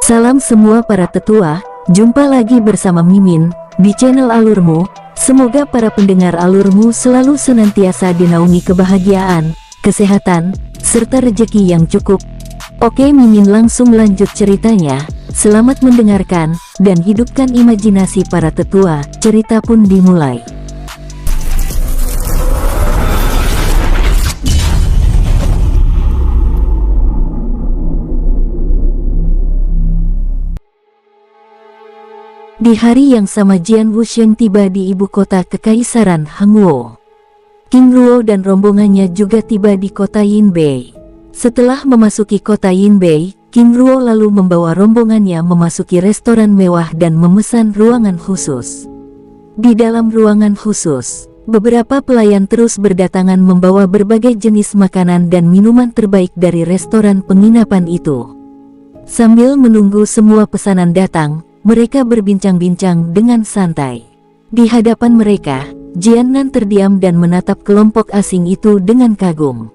Salam semua para tetua, jumpa lagi bersama Mimin di channel Alurmu. Semoga para pendengar Alurmu selalu senantiasa dinaungi kebahagiaan, kesehatan, serta rezeki yang cukup. Oke, Mimin langsung lanjut ceritanya. Selamat mendengarkan, dan hidupkan imajinasi para tetua. Cerita pun dimulai. Di hari yang sama Jian Wusheng tiba di ibu kota Kekaisaran Hangzhou. King Ruo dan rombongannya juga tiba di kota Yinbei. Setelah memasuki kota Yinbei, King Ruo lalu membawa rombongannya memasuki restoran mewah dan memesan ruangan khusus. Di dalam ruangan khusus, beberapa pelayan terus berdatangan membawa berbagai jenis makanan dan minuman terbaik dari restoran penginapan itu. Sambil menunggu semua pesanan datang, mereka berbincang-bincang dengan santai. Di hadapan mereka, Jian Nan terdiam dan menatap kelompok asing itu dengan kagum.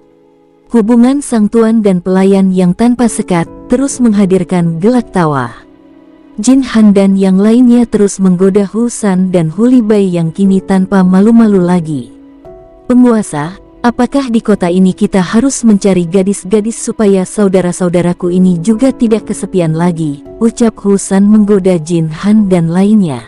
Hubungan sang tuan dan pelayan yang tanpa sekat terus menghadirkan gelak tawa. Jin Han dan yang lainnya terus menggoda Hu San dan Hu Li Bai yang kini tanpa malu-malu lagi. "Penguasa, apakah di kota ini kita harus mencari gadis-gadis supaya saudara-saudaraku ini juga tidak kesepian lagi?" ucap Hu San menggoda Jin Han dan lainnya.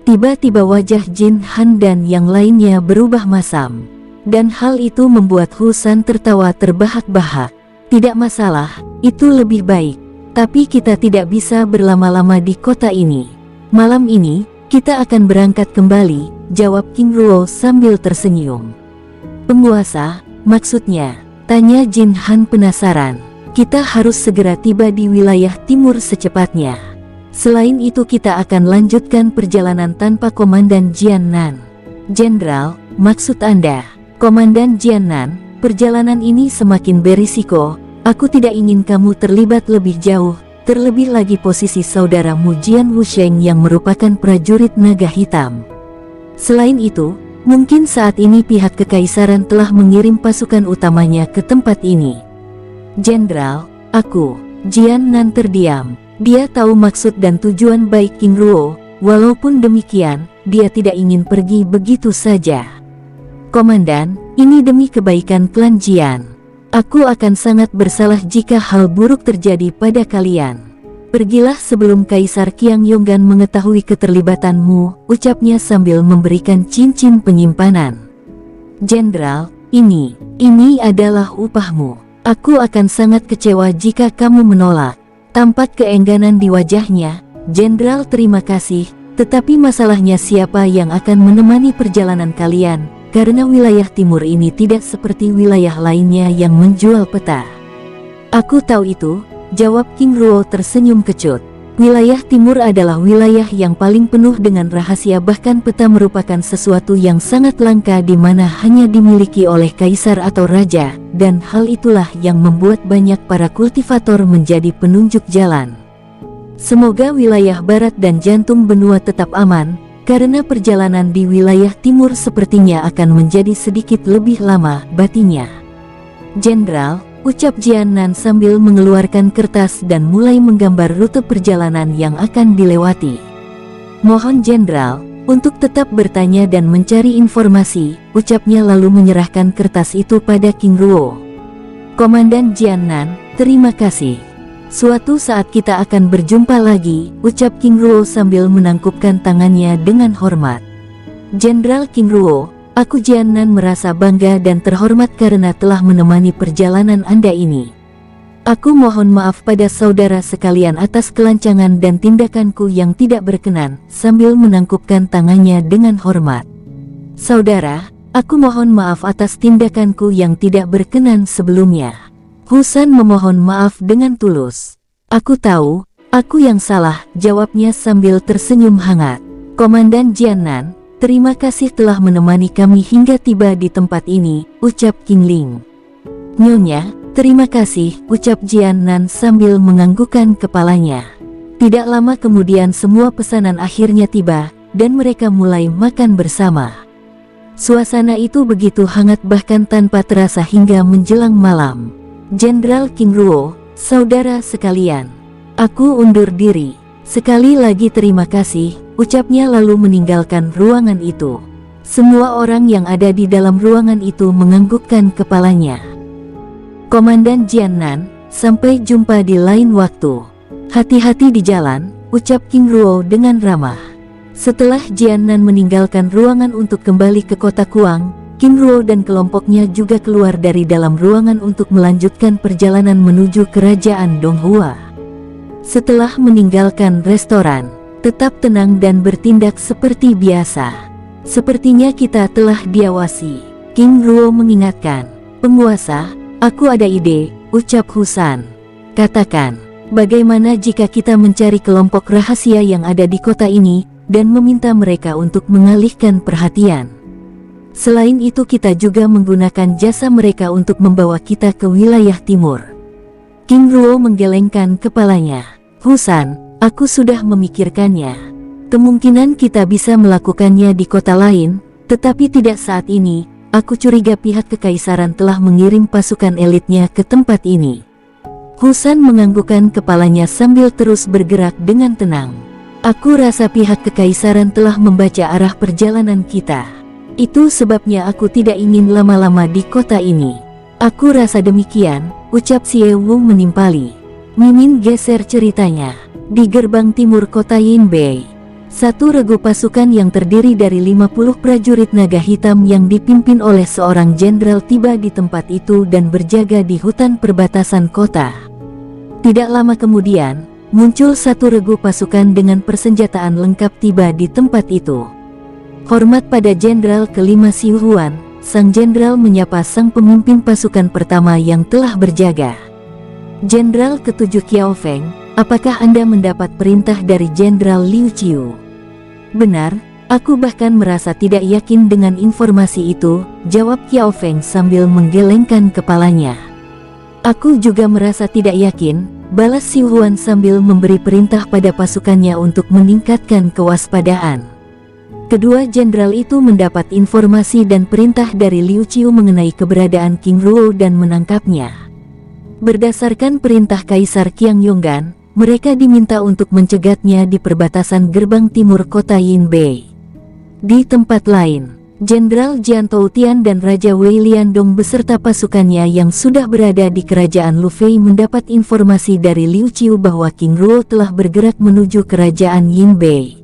Tiba-tiba wajah Jin Han dan yang lainnya berubah masam. Dan hal itu membuat Hu San tertawa terbahak-bahak. "Tidak masalah, itu lebih baik. Tapi kita tidak bisa berlama-lama di kota ini. Malam ini, kita akan berangkat kembali," jawab King Ruo sambil tersenyum. "Penguasa, maksudnya?" tanya Jin Han penasaran. "Kita harus segera tiba di wilayah timur secepatnya. Selain itu kita akan lanjutkan perjalanan tanpa Komandan Jian Nan." "Jenderal, maksud Anda?" "Komandan Jian Nan, perjalanan ini semakin berisiko. Aku tidak ingin kamu terlibat lebih jauh, terlebih lagi posisi saudaramu Jian Wusheng yang merupakan prajurit naga hitam. Selain itu, mungkin saat ini pihak kekaisaran telah mengirim pasukan utamanya ke tempat ini." "Jenderal, aku..." Jian Nan terdiam. Dia tahu maksud dan tujuan baik King Ruo, walaupun demikian, dia tidak ingin pergi begitu saja. "Komandan, ini demi kebaikan klan Jian. Aku akan sangat bersalah jika hal buruk terjadi pada kalian. Pergilah sebelum Kaisar Qiang Yonggan mengetahui keterlibatanmu," ucapnya sambil memberikan cincin penyimpanan. "Jenderal, ini adalah upahmu. Aku akan sangat kecewa jika kamu menolak." Tampak keengganan di wajahnya. "Jenderal, terima kasih, tetapi masalahnya siapa yang akan menemani perjalanan kalian? Karena wilayah timur ini tidak seperti wilayah lainnya yang menjual peta." "Aku tahu itu," jawab King Ruo tersenyum kecut. "Wilayah timur adalah wilayah yang paling penuh dengan rahasia, bahkan peta merupakan sesuatu yang sangat langka di mana hanya dimiliki oleh kaisar atau raja, dan hal itulah yang membuat banyak para kultivator menjadi penunjuk jalan. Semoga wilayah barat dan jantung benua tetap aman, karena perjalanan di wilayah timur sepertinya akan menjadi sedikit lebih lama," batinya. "Jenderal," ucap Jian Nan sambil mengeluarkan kertas dan mulai menggambar rute perjalanan yang akan dilewati. "Mohon Jenderal, untuk tetap bertanya dan mencari informasi," ucapnya lalu menyerahkan kertas itu pada King Ruo. "Komandan Jian Nan, terima kasih. Suatu saat kita akan berjumpa lagi," ucap King Ruo sambil menangkupkan tangannya dengan hormat. "Jenderal King Ruo, aku Jian Nan merasa bangga dan terhormat karena telah menemani perjalanan Anda ini. Aku mohon maaf pada saudara sekalian atas kelancangan dan tindakanku yang tidak berkenan," sambil menangkupkan tangannya dengan hormat. "Saudara, aku mohon maaf atas tindakanku yang tidak berkenan sebelumnya." Hu San memohon maaf dengan tulus. "Aku tahu, aku yang salah," jawabnya sambil tersenyum hangat. "Komandan Jian Nan, terima kasih telah menemani kami hingga tiba di tempat ini," ucap King Ling. "Nyonya, terima kasih," ucap Jian Nan sambil menganggukkan kepalanya. Tidak lama kemudian semua pesanan akhirnya tiba, dan mereka mulai makan bersama. Suasana itu begitu hangat bahkan tanpa terasa hingga menjelang malam. "Jenderal King Ruo, saudara sekalian, Aku undur diri. Sekali lagi terima kasih, ucapnya lalu meninggalkan ruangan itu. Semua orang yang ada di dalam ruangan itu menganggukkan kepalanya. Komandan Jiannan, sampai jumpa di lain waktu. Hati-hati di jalan, ucap King Ruo dengan ramah. Setelah Jiannan meninggalkan ruangan untuk kembali ke kota Kuang, King Ruo dan kelompoknya juga keluar dari dalam ruangan untuk melanjutkan perjalanan menuju kerajaan Donghua. Setelah meninggalkan restoran, tetap tenang dan bertindak seperti biasa. Sepertinya kita telah diawasi, King Ruo mengingatkan. Penguasa, aku ada ide, ucap Husan. Katakan, bagaimana jika kita mencari kelompok rahasia yang ada di kota ini, dan meminta mereka untuk mengalihkan perhatian. Selain itu kita juga menggunakan jasa mereka untuk membawa kita ke wilayah timur. King Ruo menggelengkan kepalanya. Husan, aku sudah memikirkannya. Kemungkinan kita bisa melakukannya di kota lain, tetapi tidak saat ini. Aku curiga pihak kekaisaran telah mengirim pasukan elitnya ke tempat ini. Husan menganggukkan kepalanya sambil terus bergerak dengan tenang. Aku rasa pihak kekaisaran telah membaca arah perjalanan kita. Itu sebabnya aku tidak ingin lama-lama di kota ini. Aku rasa demikian, ucap Xie Wung menimpali. Mimin geser ceritanya. Di gerbang timur kota Yinbei, satu regu pasukan yang terdiri dari 50 prajurit naga hitam yang dipimpin oleh seorang jenderal tiba di tempat itu dan berjaga di hutan perbatasan kota. Tidak lama kemudian, muncul satu regu pasukan dengan persenjataan lengkap tiba di tempat itu. Hormat pada Jenderal kelima Xu Huan, sang jenderal menyapa sang pemimpin pasukan pertama yang telah berjaga. Jenderal ketujuh Qiao Feng, apakah Anda mendapat perintah dari Jenderal Liu Qiu? Benar, aku bahkan merasa tidak yakin dengan informasi itu, jawab Qiao Feng sambil menggelengkan kepalanya. Aku juga merasa tidak yakin, balas Xu Huan sambil memberi perintah pada pasukannya untuk meningkatkan kewaspadaan. Kedua jenderal itu mendapat informasi dan perintah dari Liu Qiu mengenai keberadaan King Ruo dan menangkapnya. Berdasarkan perintah Kaisar Qiang Yonggan, mereka diminta untuk mencegatnya di perbatasan gerbang timur kota Yinbei. Di tempat lain, Jenderal Jian Toutian dan Raja Wei Liandong beserta pasukannya yang sudah berada di kerajaan Lufei mendapat informasi dari Liu Qiu bahwa King Ruo telah bergerak menuju kerajaan Yinbei.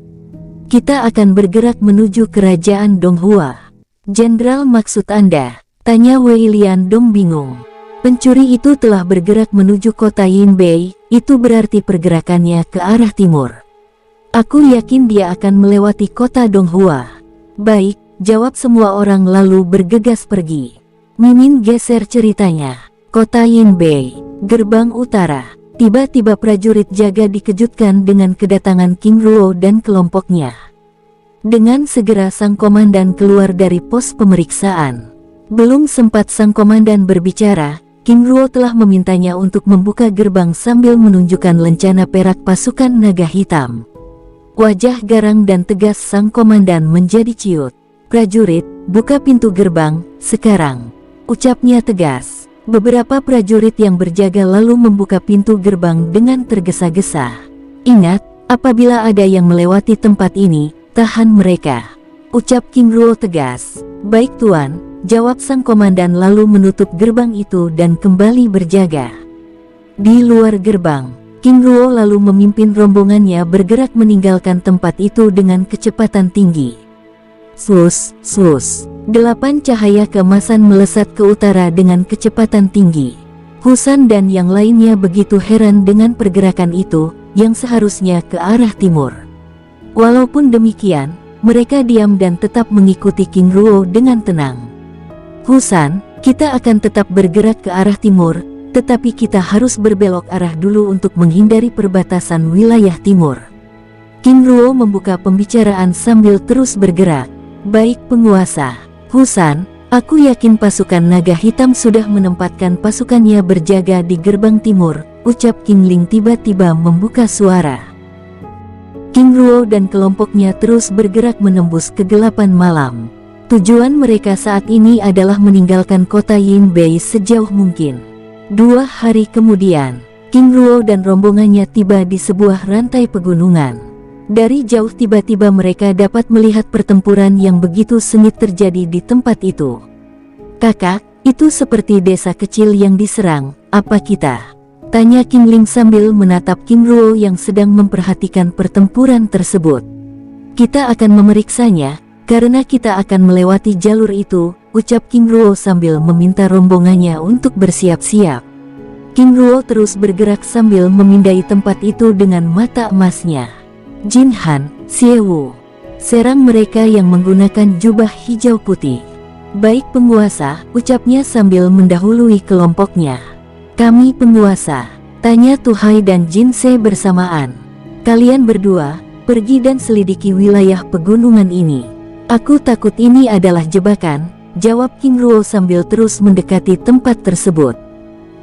Kita akan bergerak menuju kerajaan Donghua. Jenderal, maksud Anda? Tanya Wei Liandong bingung. Pencuri itu telah bergerak menuju kota Yinbei, itu berarti pergerakannya ke arah timur. Aku yakin dia akan melewati kota Donghua. Baik, jawab semua orang lalu bergegas pergi. Mimin geser ceritanya. Kota Yinbei, gerbang utara. Tiba-tiba prajurit jaga dikejutkan dengan kedatangan King Ruo dan kelompoknya. Dengan segera sang komandan keluar dari pos pemeriksaan. Belum sempat sang komandan berbicara, King Ruo telah memintanya untuk membuka gerbang sambil menunjukkan lencana perak pasukan naga hitam. Wajah garang dan tegas sang komandan menjadi ciut. Prajurit, buka pintu gerbang, sekarang. Ucapnya tegas. Beberapa prajurit yang berjaga lalu membuka pintu gerbang dengan tergesa-gesa. Ingat, apabila ada yang melewati tempat ini, tahan mereka. Ucap King Ruo tegas. Baik tuan, jawab sang komandan lalu menutup gerbang itu dan kembali berjaga. Di luar gerbang, King Ruo lalu memimpin rombongannya bergerak meninggalkan tempat itu dengan kecepatan tinggi. Slus, slus. 8 cahaya keemasan melesat ke utara dengan kecepatan tinggi. Husan dan yang lainnya begitu heran dengan pergerakan itu, yang seharusnya ke arah timur. Walaupun demikian, mereka diam dan tetap mengikuti King Ruo dengan tenang. Husan, kita akan tetap bergerak ke arah timur, tetapi kita harus berbelok arah dulu untuk menghindari perbatasan wilayah timur. King Ruo membuka pembicaraan sambil terus bergerak. Baik penguasa. Husan, aku yakin pasukan naga hitam sudah menempatkan pasukannya berjaga di gerbang timur, ucap King Ling tiba-tiba membuka suara. King Ruo dan kelompoknya terus bergerak menembus kegelapan malam. Tujuan mereka saat ini adalah meninggalkan kota Yinbei sejauh mungkin. 2 hari kemudian, King Ruo dan rombongannya tiba di sebuah rantai pegunungan. Dari jauh tiba-tiba mereka dapat melihat pertempuran yang begitu sengit terjadi di tempat itu. "Kakak, itu seperti desa kecil yang diserang, apa kita?" tanya King Ling sambil menatap King Ruo yang sedang memperhatikan pertempuran tersebut. "Kita akan memeriksanya, karena kita akan melewati jalur itu," ucap King Ruo sambil meminta rombongannya untuk bersiap-siap. King Ruo terus bergerak sambil memindai tempat itu dengan mata emasnya. "Jin Han, Xie Wu, serang mereka yang menggunakan jubah hijau putih." "Baik penguasa," ucapnya sambil mendahului kelompoknya. "Kami penguasa," tanya Tu Hai dan Jin Se bersamaan. "Kalian berdua, pergi dan selidiki wilayah pegunungan ini." "Aku takut ini adalah jebakan," jawab King Ruo sambil terus mendekati tempat tersebut.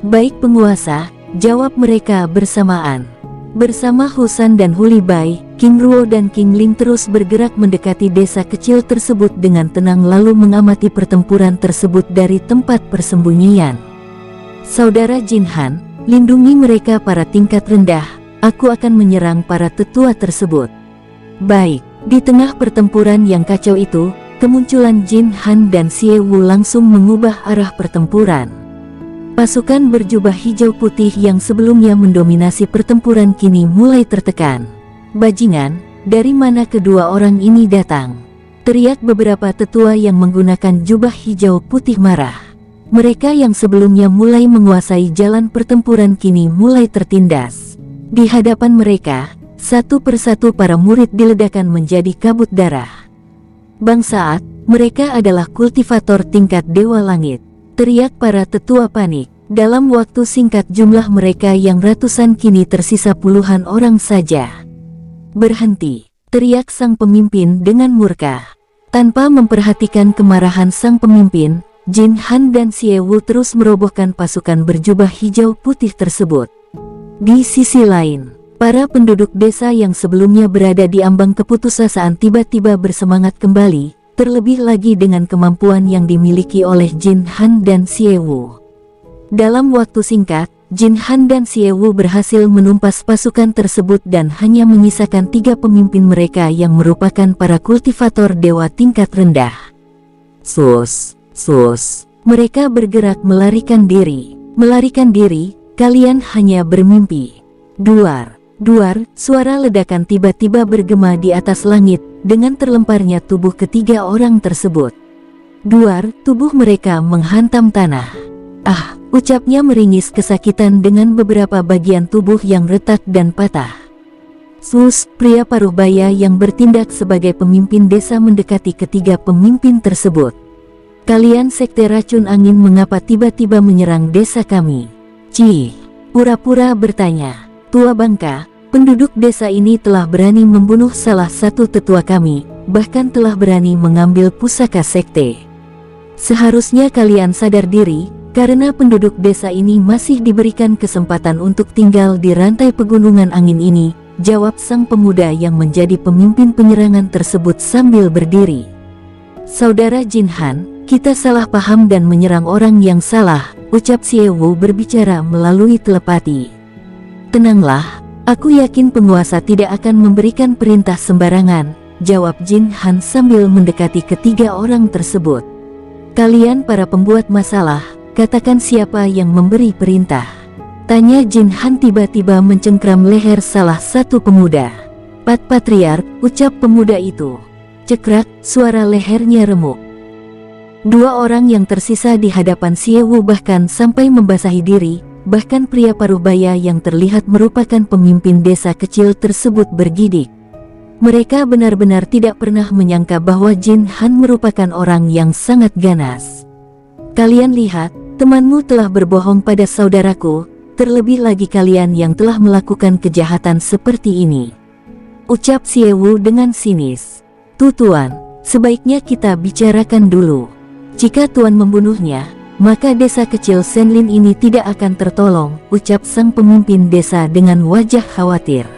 "Baik penguasa," jawab mereka bersamaan. Bersama Husan dan Huli Bai, King Ruo dan King Ling terus bergerak mendekati desa kecil tersebut dengan tenang lalu mengamati pertempuran tersebut dari tempat persembunyian. "Saudara Jin Han, lindungi mereka para tingkat rendah, aku akan menyerang para tetua tersebut." "Baik." Di tengah pertempuran yang kacau itu, kemunculan Jin Han dan Xie Wu langsung mengubah arah pertempuran. Pasukan berjubah hijau putih yang sebelumnya mendominasi pertempuran kini mulai tertekan. "Bajingan, dari mana kedua orang ini datang?" teriak beberapa tetua yang menggunakan jubah hijau putih marah. Mereka yang sebelumnya mulai menguasai jalan pertempuran kini mulai tertindas. Di hadapan mereka, satu persatu para murid diledakkan menjadi kabut darah. "Bangsat, mereka adalah kultivator tingkat Dewa Langit," teriak para tetua panik. Dalam waktu singkat jumlah mereka yang ratusan kini tersisa puluhan orang saja. "Berhenti!" teriak sang pemimpin dengan murka. Tanpa memperhatikan kemarahan sang pemimpin, Jin Han dan Xie Wu terus merobohkan pasukan berjubah hijau putih tersebut. Di sisi lain, para penduduk desa yang sebelumnya berada di ambang keputusasaan tiba-tiba bersemangat kembali, terlebih lagi dengan kemampuan yang dimiliki oleh Jin Han dan Xie Wu. Dalam waktu singkat, Jin Han dan Xie Wu berhasil menumpas pasukan tersebut dan hanya menyisakan 3 pemimpin mereka yang merupakan para kultivator dewa tingkat rendah. Sus, mereka bergerak melarikan diri. "Melarikan diri, kalian hanya bermimpi." Duar, suara ledakan tiba-tiba bergema di atas langit, dengan terlemparnya tubuh ketiga orang tersebut. Duar, tubuh mereka menghantam tanah. "Ah," ucapnya meringis kesakitan dengan beberapa bagian tubuh yang retak dan patah. Pria Paruhbaya yang bertindak sebagai pemimpin desa mendekati ketiga pemimpin tersebut. "Kalian sekte racun angin mengapa tiba-tiba menyerang desa kami?" Pura-pura bertanya. "Tua bangka, penduduk desa ini telah berani membunuh salah satu tetua kami, bahkan telah berani mengambil pusaka sekte. Seharusnya kalian sadar diri, karena penduduk desa ini masih diberikan kesempatan untuk tinggal di rantai pegunungan angin ini," jawab sang pemuda yang menjadi pemimpin penyerangan tersebut sambil berdiri. "Saudara Jin Han, kita salah paham dan menyerang orang yang salah," ucap Xie Wu berbicara melalui telepati. "Tenanglah, aku yakin penguasa tidak akan memberikan perintah sembarangan," jawab Jin Han sambil mendekati ketiga orang tersebut. "Kalian para pembuat masalah, katakan siapa yang memberi perintah?" tanya Jin Han tiba-tiba mencengkram leher salah satu pemuda. "Pat Patriark," ucap pemuda itu. Cekrak, suara lehernya remuk. 2 orang yang tersisa di hadapan Xie Wu bahkan sampai membasahi diri, bahkan pria Paruhbaya yang terlihat merupakan pemimpin desa kecil tersebut bergidik. Mereka benar-benar tidak pernah menyangka bahwa Jin Han merupakan orang yang sangat ganas. "Kalian lihat, temanmu telah berbohong pada saudaraku, terlebih lagi kalian yang telah melakukan kejahatan seperti ini," ucap Xie Wu dengan sinis. Tuan, sebaiknya kita bicarakan dulu. Jika Tuan membunuhnya, maka desa kecil Senlin ini tidak akan tertolong, ucap sang pemimpin desa dengan wajah khawatir.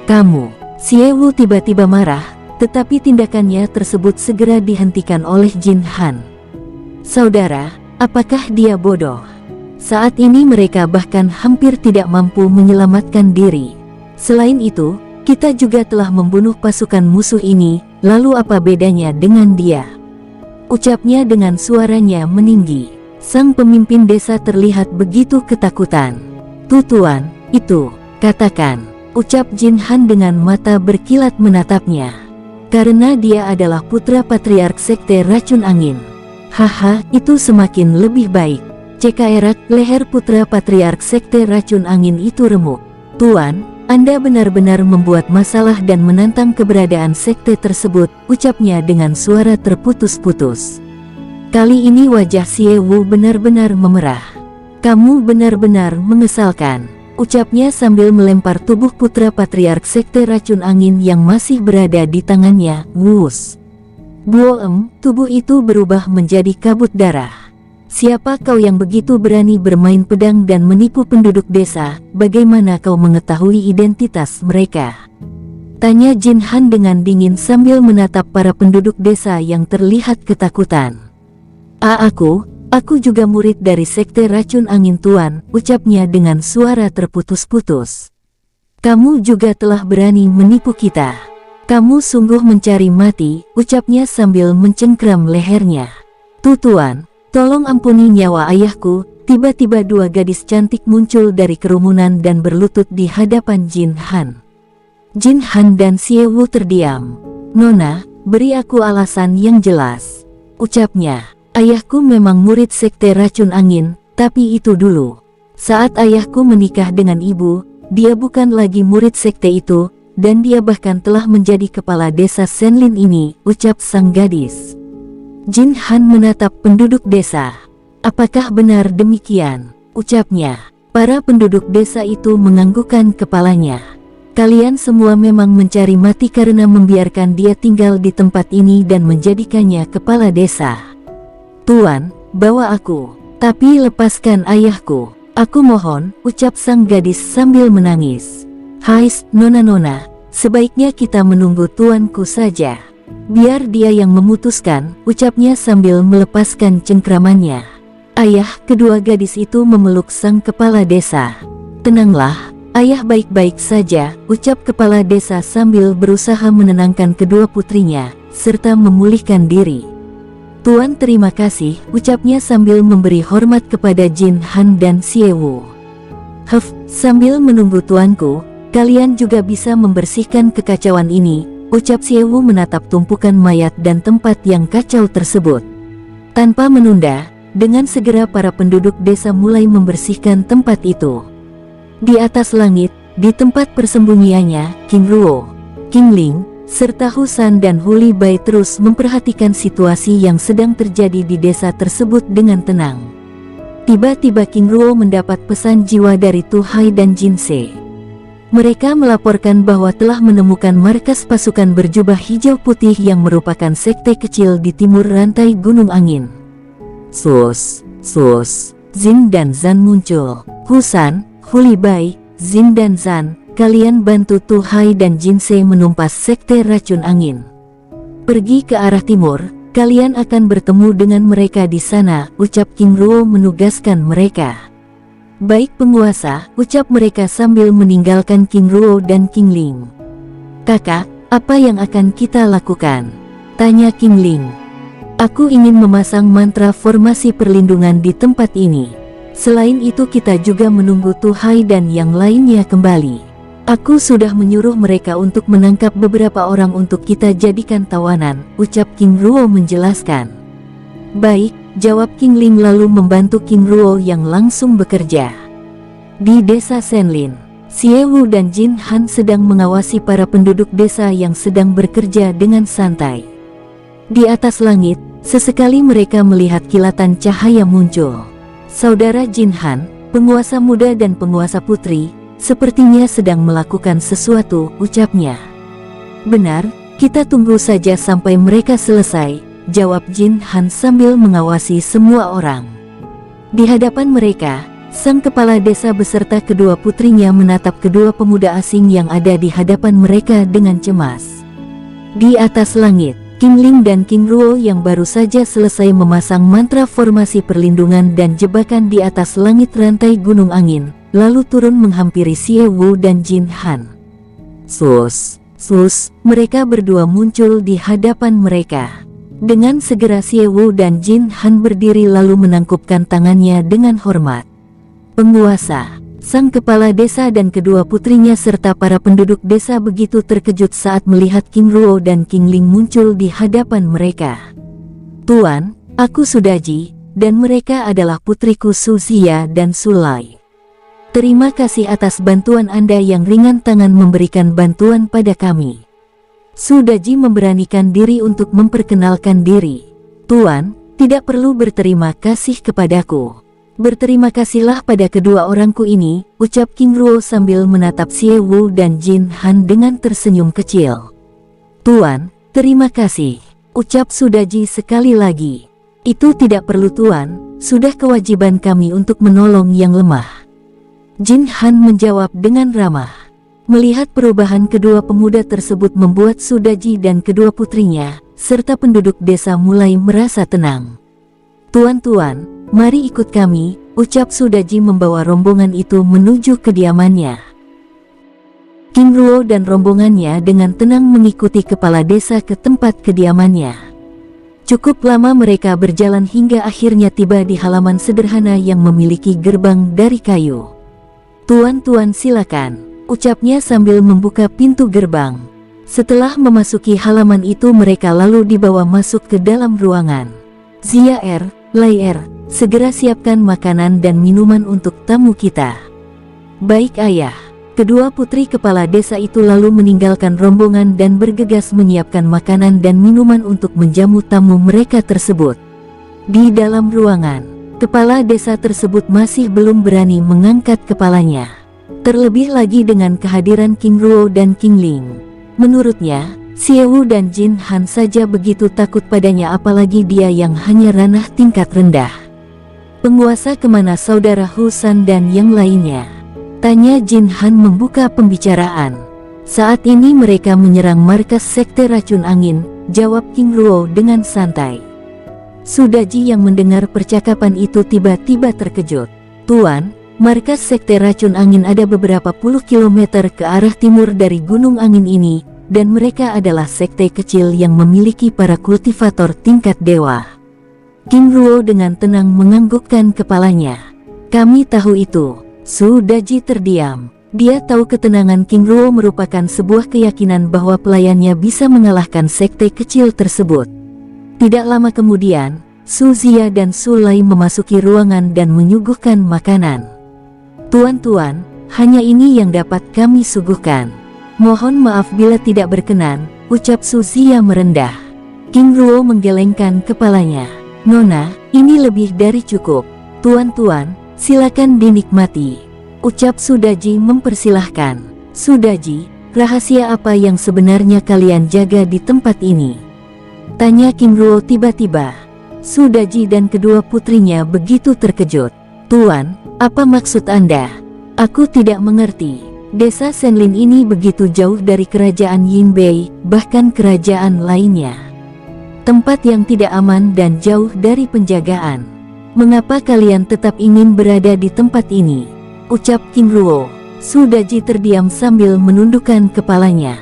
"Kamu," Xie Wu tiba-tiba marah, tetapi tindakannya tersebut segera dihentikan oleh Jin Han. "Saudara, apakah dia bodoh?" Saat ini mereka bahkan hampir tidak mampu menyelamatkan diri. Selain itu, kita juga telah membunuh pasukan musuh ini, lalu apa bedanya dengan dia? Ucapnya dengan suaranya meninggi. Sang pemimpin desa terlihat begitu ketakutan. Tuan, itu, katakan, ucap Jin Han dengan mata berkilat menatapnya. Karena dia adalah putra patriark sekte racun angin. Haha, itu semakin lebih baik. Cekaerak, leher putra patriark sekte racun angin itu remuk. Tuan, Anda benar-benar membuat masalah dan menantang keberadaan sekte tersebut, ucapnya dengan suara terputus-putus. Kali ini wajah Xie Wu benar-benar memerah. Kamu benar-benar mengesalkan, ucapnya sambil melempar tubuh putra patriark sekte racun angin yang masih berada di tangannya. Wus. Buoem, tubuh itu berubah menjadi kabut darah. Siapa kau yang begitu berani bermain pedang dan menipu penduduk desa? Bagaimana kau mengetahui identitas mereka? Tanya Jin Han dengan dingin sambil menatap para penduduk desa yang terlihat ketakutan. Aku juga murid dari sekte racun angin Tuan, ucapnya dengan suara terputus-putus. Kamu juga telah berani menipu kita. Kamu sungguh mencari mati, ucapnya sambil mencengkram lehernya. Tuan, tolong ampuni nyawa ayahku. Tiba-tiba dua gadis cantik muncul dari kerumunan dan berlutut di hadapan Jin Han. Jin Han dan Xie Wu terdiam. Nona, beri aku alasan yang jelas, ucapnya. Ayahku memang murid sekte racun angin, tapi itu dulu. Saat ayahku menikah dengan ibu, dia bukan lagi murid sekte itu, dan dia bahkan telah menjadi kepala desa Senlin ini, ucap sang gadis. Jin Han menatap penduduk desa. Apakah benar demikian? Ucapnya. Para penduduk desa itu menganggukkan kepalanya. Kalian semua memang mencari mati karena membiarkan dia tinggal di tempat ini dan menjadikannya kepala desa. Tuan, bawa aku. Tapi lepaskan ayahku. Aku mohon, ucap sang gadis sambil menangis. Hais, nona-nona, sebaiknya kita menunggu tuanku saja. Biar dia yang memutuskan, ucapnya sambil melepaskan cengkramannya. Ayah, kedua gadis itu memeluk sang kepala desa. Tenanglah, ayah baik-baik saja, ucap kepala desa sambil berusaha menenangkan kedua putrinya, serta memulihkan diri. Tuan terima kasih, ucapnya sambil memberi hormat kepada Jin Han dan Xie Wu. Sambil menunggu tuanku, kalian juga bisa membersihkan kekacauan ini, ucap Xie Wu menatap tumpukan mayat dan tempat yang kacau tersebut. Tanpa menunda, dengan segera para penduduk desa mulai membersihkan tempat itu. Di atas langit, di tempat persembunyiannya, King Ruo, King Ling, serta Husan dan Huli Bai terus memperhatikan situasi yang sedang terjadi di desa tersebut dengan tenang. Tiba-tiba King Ruo mendapat pesan jiwa dari Tu Hai dan Jin Se. Mereka melaporkan bahwa telah menemukan markas pasukan berjubah hijau putih yang merupakan sekte kecil di timur rantai Gunung Angin. Sus, Zin dan Zan muncul. Husan, Huli Bai, Zin dan Zan, kalian bantu Tu Hai dan Jin Se menumpas sekte racun angin. Pergi ke arah timur, kalian akan bertemu dengan mereka di sana, ucap King Ruo menugaskan mereka. Baik penguasa, ucap mereka sambil meninggalkan King Ruo dan King Ling. Kakak, apa yang akan kita lakukan? Tanya King Ling. Aku ingin memasang mantra formasi perlindungan di tempat ini. Selain itu kita juga menunggu Tu Hai dan yang lainnya kembali. Aku sudah menyuruh mereka untuk menangkap beberapa orang untuk kita jadikan tawanan, ucap King Ruo menjelaskan. Baik, jawab King Ling lalu membantu King Ruo yang langsung bekerja. Di desa Senlin, Xie Wu dan Jin Han sedang mengawasi para penduduk desa yang sedang bekerja dengan santai. Di atas langit, sesekali mereka melihat kilatan cahaya muncul. Saudara Jin Han, penguasa muda dan penguasa putri, sepertinya sedang melakukan sesuatu, ucapnya. Benar, kita tunggu saja sampai mereka selesai, jawab Jin Han sambil mengawasi semua orang. Di hadapan mereka, sang kepala desa beserta kedua putrinya menatap kedua pemuda asing yang ada di hadapan mereka dengan cemas. Di atas langit, King Ling dan King Ruo yang baru saja selesai memasang mantra formasi perlindungan dan jebakan di atas langit rantai gunung angin, lalu turun menghampiri Xie Wu dan Jin Han. Sus, mereka berdua muncul di hadapan mereka. Dengan segera Xie Wu dan Jin Han berdiri lalu menangkupkan tangannya dengan hormat. Penguasa, sang kepala desa dan kedua putrinya serta para penduduk desa begitu terkejut saat melihat King Ruo dan King Ling muncul di hadapan mereka. Tuan, aku Sudaji, dan mereka adalah putriku Su Xia dan Su Lai. Terima kasih atas bantuan Anda yang ringan tangan memberikan bantuan pada kami. Sudaji memberanikan diri untuk memperkenalkan diri. Tuan, tidak perlu berterima kasih kepadaku. Berterima kasihlah pada kedua orangku ini, ucap King Ruo sambil menatap Xie Wu dan Jin Han dengan tersenyum kecil. Tuan, terima kasih, ucap Sudaji sekali lagi. Itu tidak perlu Tuan, sudah kewajiban kami untuk menolong yang lemah. Jin Han menjawab dengan ramah. Melihat perubahan kedua pemuda tersebut membuat Sudaji dan kedua putrinya, serta penduduk desa mulai merasa tenang. Tuan-tuan, mari ikut kami, ucap Sudaji membawa rombongan itu menuju kediamannya. King Ruo dan rombongannya dengan tenang mengikuti kepala desa ke tempat kediamannya. Cukup lama mereka berjalan hingga akhirnya tiba di halaman sederhana yang memiliki gerbang dari kayu. Tuan-tuan silakan, ucapnya sambil membuka pintu gerbang. Setelah memasuki halaman itu mereka lalu dibawa masuk ke dalam ruangan. Xia Lai segera siapkan makanan dan minuman untuk tamu kita. Baik ayah. Kedua putri kepala desa itu lalu meninggalkan rombongan dan bergegas menyiapkan makanan dan minuman untuk menjamu tamu mereka tersebut. Di dalam ruangan, kepala desa tersebut masih belum berani mengangkat kepalanya. Terlebih lagi dengan kehadiran King Ruo dan King Ling. Menurutnya, Xie Wu dan Jin Han saja begitu takut padanya apalagi dia yang hanya ranah tingkat rendah. Penguasa kemana saudara Husan dan yang lainnya? Tanya Jin Han membuka pembicaraan. Saat ini mereka menyerang markas sekte racun angin, jawab King Ruo dengan santai. Sudaji yang mendengar percakapan itu tiba-tiba terkejut. Tuan, markas sekte racun angin ada beberapa puluh kilometer ke arah timur dari gunung angin ini, dan mereka adalah sekte kecil yang memiliki para kultivator tingkat dewa. King Ruo dengan tenang menganggukkan kepalanya. Kami tahu itu. Sudaji terdiam. Dia tahu ketenangan King Ruo merupakan sebuah keyakinan bahwa pelayannya bisa mengalahkan sekte kecil tersebut. Tidak lama kemudian, Su Xia dan Su Lai memasuki ruangan dan menyuguhkan makanan. Tuan-tuan, hanya ini yang dapat kami suguhkan. Mohon maaf bila tidak berkenan, ucap Su Xia merendah. King Ruo menggelengkan kepalanya. Nona, ini lebih dari cukup. Tuan-tuan, silakan dinikmati, ucap Sudaji mempersilahkan. Sudaji, rahasia apa yang sebenarnya kalian jaga di tempat ini? Tanya King Ruo tiba-tiba. Sudaji dan kedua putrinya begitu terkejut. Tuan, apa maksud Anda? Aku tidak mengerti. Desa Senlin ini begitu jauh dari kerajaan Yinbei, bahkan kerajaan lainnya. Tempat yang tidak aman dan jauh dari penjagaan. Mengapa kalian tetap ingin berada di tempat ini? Ucap King Ruo. Sudaji terdiam sambil menundukkan kepalanya.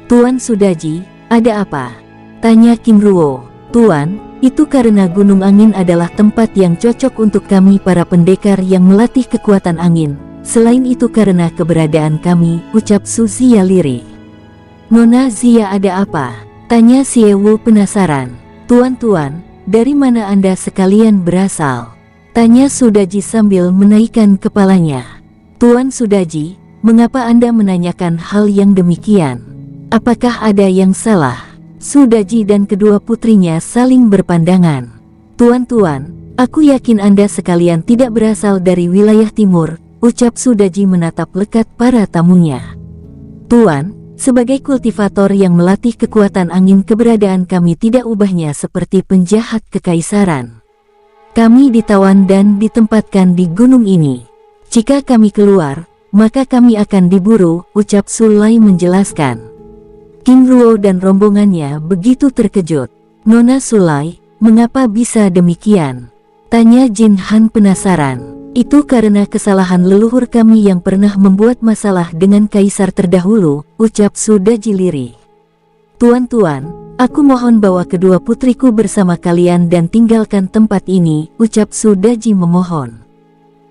Tuan Sudaji, ada apa? Tanya King Ruo. Tuan, itu karena gunung angin adalah tempat yang cocok untuk kami para pendekar yang melatih kekuatan angin. Selain itu karena keberadaan kami, ucap Su Xia lirih. Nona Xia ada apa? Tanya Xie Wu penasaran. Tuan-tuan, dari mana Anda sekalian berasal? Tanya Sudaji sambil menaikkan kepalanya. Tuan Sudaji, mengapa Anda menanyakan hal yang demikian? Apakah ada yang salah? Sudaji dan kedua putrinya saling berpandangan. Tuan-tuan, aku yakin Anda sekalian tidak berasal dari wilayah timur, ucap Sudaji menatap lekat para tamunya. Tuan, sebagai kultivator yang melatih kekuatan angin keberadaan kami tidak ubahnya seperti penjahat kekaisaran. Kami ditawan dan ditempatkan di gunung ini. Jika kami keluar, maka kami akan diburu, ucap Su Lai menjelaskan. King Ruo dan rombongannya begitu terkejut. "Nona Sulai, mengapa bisa demikian?" tanya Jin Han penasaran. "Itu karena kesalahan leluhur kami yang pernah membuat masalah dengan kaisar terdahulu," ucap Sudaji lirih. "Tuan-tuan, aku mohon bawa kedua putriku bersama kalian dan tinggalkan tempat ini," ucap Sudaji memohon.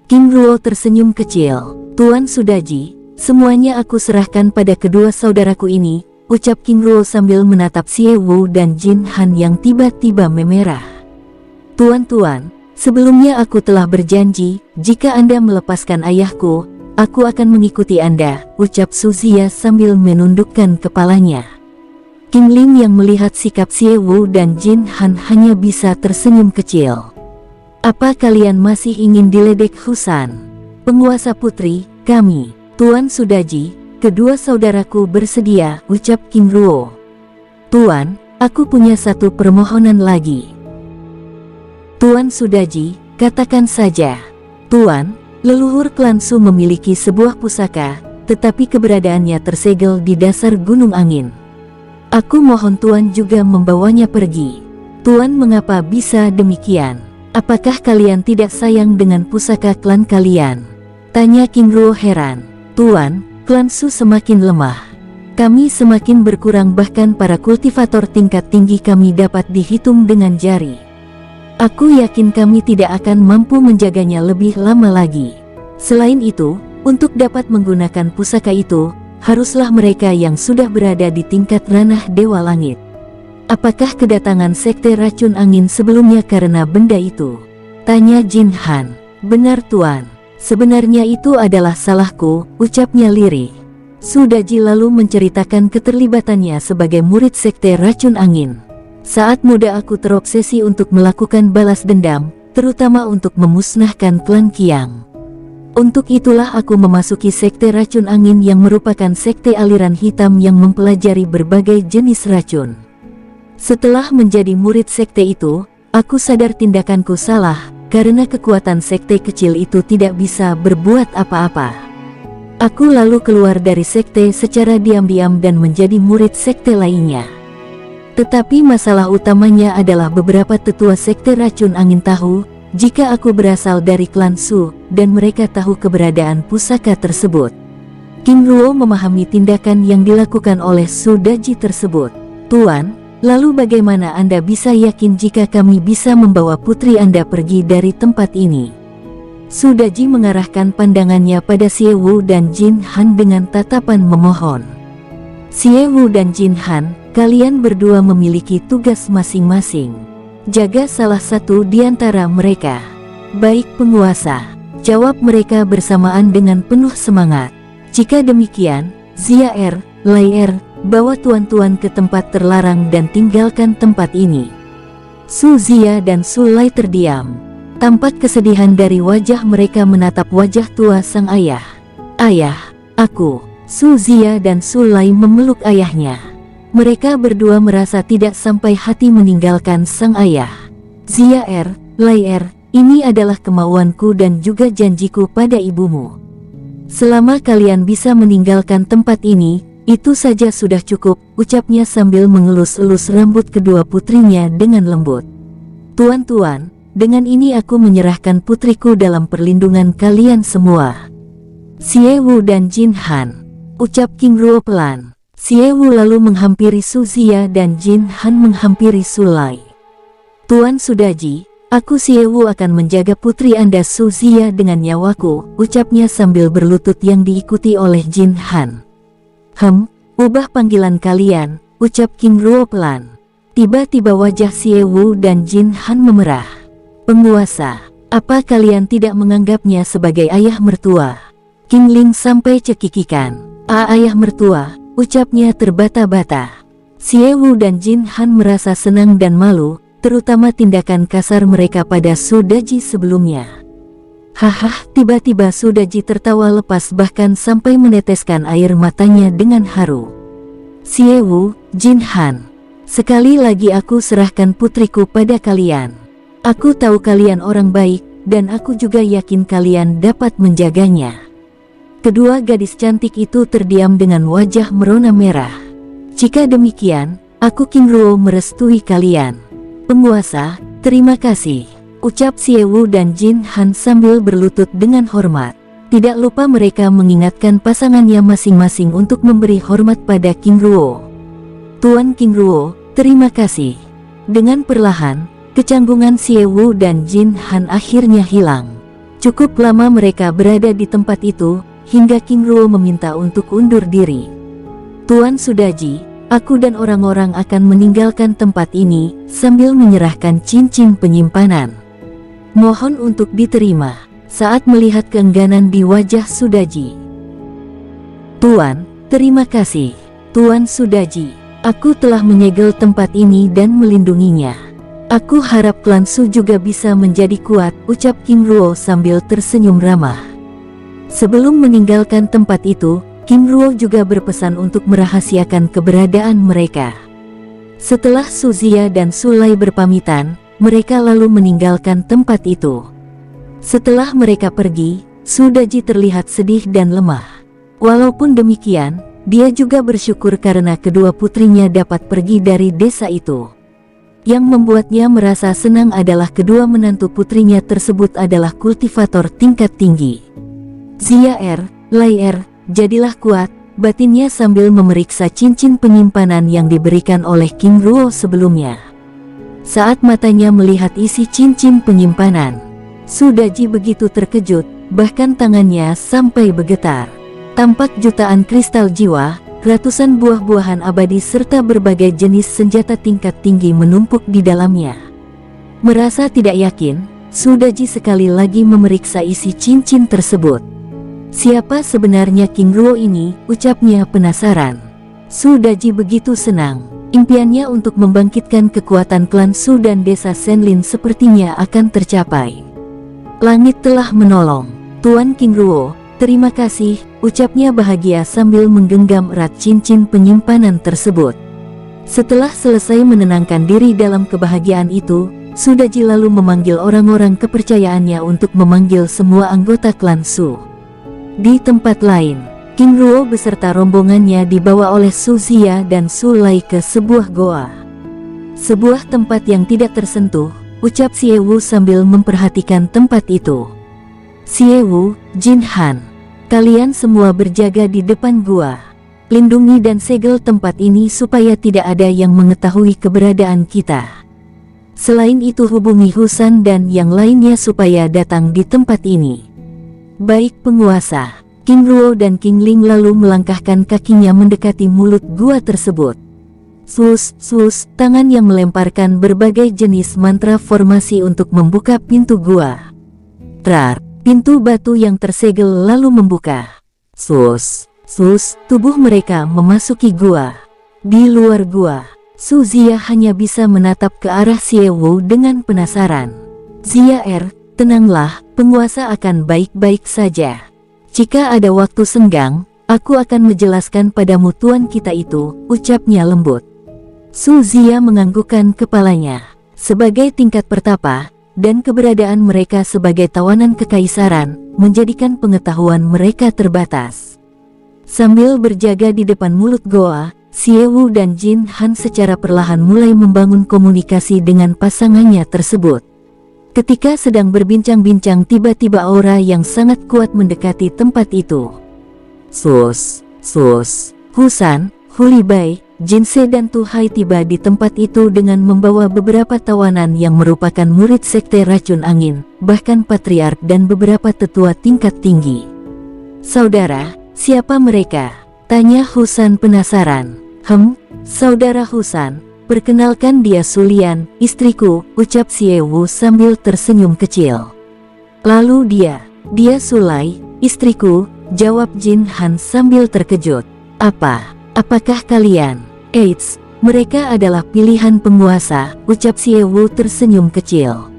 King Ruo tersenyum kecil. "Tuan Sudaji, semuanya aku serahkan pada kedua saudaraku ini," ucap King Ruo sambil menatap Xie Wu dan Jin Han yang tiba-tiba memerah. "Tuan-tuan, sebelumnya aku telah berjanji, jika Anda melepaskan ayahku, aku akan mengikuti Anda," ucap Su Zia sambil menundukkan kepalanya. King Ling yang melihat sikap Xie Wu dan Jin Han hanya bisa tersenyum kecil. "Apa kalian masih ingin diledek Husan? Penguasa putri, kami, Tuan Sudaji, kedua saudaraku bersedia," ucap King Ruo. "Tuan, aku punya satu permohonan lagi." "Tuan Sudaji, katakan saja." "Tuan, leluhur klan Su memiliki sebuah pusaka, tetapi keberadaannya tersegel di dasar gunung angin. Aku mohon Tuan juga membawanya pergi." "Tuan, mengapa bisa demikian? Apakah kalian tidak sayang dengan pusaka klan kalian?" tanya King Ruo heran. "Tuan, klan Su semakin lemah. Kami semakin berkurang, bahkan para kultivator tingkat tinggi kami dapat dihitung dengan jari. Aku yakin kami tidak akan mampu menjaganya lebih lama lagi. Selain itu, untuk dapat menggunakan pusaka itu, haruslah mereka yang sudah berada di tingkat ranah Dewa Langit. Apakah kedatangan Sekte Racun Angin sebelumnya karena benda itu?" tanya Jin Han. "Benar Tuan, sebenarnya itu adalah salahku," ucapnya lirih. Sudaji lalu menceritakan keterlibatannya sebagai murid Sekte Racun Angin. "Saat muda aku terobsesi untuk melakukan balas dendam, terutama untuk memusnahkan klan Qiang. Untuk itulah aku memasuki Sekte Racun Angin yang merupakan sekte aliran hitam yang mempelajari berbagai jenis racun. Setelah menjadi murid sekte itu, aku sadar tindakanku salah, karena kekuatan sekte kecil itu tidak bisa berbuat apa-apa. Aku lalu keluar dari sekte secara diam-diam dan menjadi murid sekte lainnya. Tetapi masalah utamanya adalah beberapa tetua Sekte Racun Angin tahu jika aku berasal dari klan Su, dan mereka tahu keberadaan pusaka tersebut." King Ruo memahami tindakan yang dilakukan oleh Sudaji tersebut. "Tuan, lalu bagaimana Anda bisa yakin jika kami bisa membawa putri Anda pergi dari tempat ini?" Sudaji mengarahkan pandangannya pada Xie Wu dan Jin Han dengan tatapan memohon. "Xie Wu dan Jin Han, kalian berdua memiliki tugas masing-masing. Jaga salah satu di antara mereka." "Baik penguasa," jawab mereka bersamaan dengan penuh semangat. "Jika demikian, Zia Lai bawa tuan-tuan ke tempat terlarang dan tinggalkan tempat ini." Su Zia dan Su Lai terdiam. Tampak kesedihan dari wajah mereka menatap wajah tua sang ayah. "Ayah, aku." Su Zia dan Su Lai memeluk ayahnya. Mereka berdua merasa tidak sampai hati meninggalkan sang ayah. "Zia Lai, ini adalah kemauanku dan juga janjiku pada ibumu. Selama kalian bisa meninggalkan tempat ini, itu saja sudah cukup," ucapnya sambil mengelus-elus rambut kedua putrinya dengan lembut. "Tuan-tuan, dengan ini aku menyerahkan putriku dalam perlindungan kalian semua." "Xie Wu dan Jin Han," ucap King Ruo pelan. Xie Wu lalu menghampiri Su Zia dan Jin Han menghampiri Su Lai. "Tuan Sudaji, aku Xie Wu akan menjaga putri Anda Su Zia dengan nyawaku," ucapnya sambil berlutut yang diikuti oleh Jin Han. Ubah panggilan kalian," ucap King Ruo pelan. Tiba-tiba wajah Xie Wu dan Jin Han memerah. "Penguasa, apa kalian tidak menganggapnya sebagai ayah mertua?" King Ling sampai cekikikan. Ayah mertua," ucapnya terbata-bata. Xie Wu dan Jin Han merasa senang dan malu, terutama tindakan kasar mereka pada Sudaji sebelumnya. "Haha," tiba-tiba Sudaji tertawa lepas bahkan sampai meneteskan air matanya dengan haru. "Xie Wu, Jin Han, sekali lagi aku serahkan putriku pada kalian. Aku tahu kalian orang baik, dan aku juga yakin kalian dapat menjaganya." Kedua gadis cantik itu terdiam dengan wajah merona merah. Jika demikian, aku King Ruo merestui kalian. Penguasa, terima kasih, ucap Xie dan Jin Han sambil berlutut dengan hormat. Tidak lupa mereka mengingatkan pasangannya masing-masing untuk memberi hormat pada King Ruo. Tuan King Ruo, terima kasih. Dengan perlahan, kecanggungan Xie dan Jin Han akhirnya hilang. Cukup lama mereka berada di tempat itu, hingga King Ruo meminta untuk undur diri. Tuan Sudaji, aku dan orang-orang akan meninggalkan tempat ini, sambil menyerahkan cincin penyimpanan. Mohon untuk diterima. Saat melihat keengganan di wajah Sudaji. Tuan, terima kasih. Tuan Sudaji, aku telah menyegel tempat ini dan melindunginya. Aku harap klan Su juga bisa menjadi kuat, ucap King Ruo sambil tersenyum ramah. Sebelum meninggalkan tempat itu, King Ruo juga berpesan untuk merahasiakan keberadaan mereka. Setelah Su Zia dan Su Lai berpamitan, mereka lalu meninggalkan tempat itu. Setelah mereka pergi, Su Daji terlihat sedih dan lemah. Walaupun demikian, dia juga bersyukur karena kedua putrinya dapat pergi dari desa itu. Yang membuatnya merasa senang adalah kedua menantu putrinya tersebut adalah kultivator tingkat tinggi. Zia Lai jadilah kuat, batinnya sambil memeriksa cincin penyimpanan yang diberikan oleh King Ruo sebelumnya. Saat matanya melihat isi cincin penyimpanan, Su Daji begitu terkejut, bahkan tangannya sampai bergetar. Tampak jutaan kristal jiwa, ratusan buah-buahan abadi serta berbagai jenis senjata tingkat tinggi menumpuk di dalamnya. Merasa tidak yakin, Su Daji sekali lagi memeriksa isi cincin tersebut. Siapa sebenarnya King Ruo ini, ucapnya penasaran. Su Daji begitu senang. Impiannya untuk membangkitkan kekuatan klan Su dan desa Senlin sepertinya akan tercapai. Langit telah menolong. Tuan King Ruo, terima kasih, ucapnya bahagia sambil menggenggam erat cincin penyimpanan tersebut. Setelah selesai menenangkan diri dalam kebahagiaan itu, Su Daji lalu memanggil orang-orang kepercayaannya untuk memanggil semua anggota klan Su. Di tempat lain, King Ruo beserta rombongannya dibawa oleh Su Zia dan Su Lai ke sebuah goa. Sebuah tempat yang tidak tersentuh, ucap Xie sambil memperhatikan tempat itu. Xie, Jin Han, kalian semua berjaga di depan gua. Lindungi dan segel tempat ini supaya tidak ada yang mengetahui keberadaan kita. Selain itu hubungi Husan dan yang lainnya supaya datang di tempat ini. Baik penguasa. King Ruo dan King Ling lalu melangkahkan kakinya mendekati mulut gua tersebut. Sus, tangan yang melemparkan berbagai jenis mantra formasi untuk membuka pintu gua. Pintu batu yang tersegel lalu membuka. Sus, tubuh mereka memasuki gua. Di luar gua, Su Zia hanya bisa menatap ke arah Xie dengan penasaran. Zia tenanglah, penguasa akan baik-baik saja. Jika ada waktu senggang, aku akan menjelaskan padamu tuan kita itu, ucapnya lembut. Su Zia menganggukkan kepalanya. Sebagai tingkat pertapa, dan keberadaan mereka sebagai tawanan kekaisaran, menjadikan pengetahuan mereka terbatas. Sambil berjaga di depan mulut goa, Xie dan Jin Han secara perlahan mulai membangun komunikasi dengan pasangannya tersebut. Ketika sedang berbincang-bincang tiba-tiba aura yang sangat kuat mendekati tempat itu. Sus, Husan, Hulibai, Jinse dan Tuhai tiba di tempat itu dengan membawa beberapa tawanan yang merupakan murid sekte racun angin, bahkan patriark dan beberapa tetua tingkat tinggi. Saudara, siapa mereka? Tanya Husan penasaran. Saudara Husan, perkenalkan dia Sulian, istriku, ucap Xie sambil tersenyum kecil. Lalu dia Sulai, istriku, jawab Jin Han sambil terkejut. Apakah kalian? Eits, mereka adalah pilihan penguasa, ucap Xie tersenyum kecil.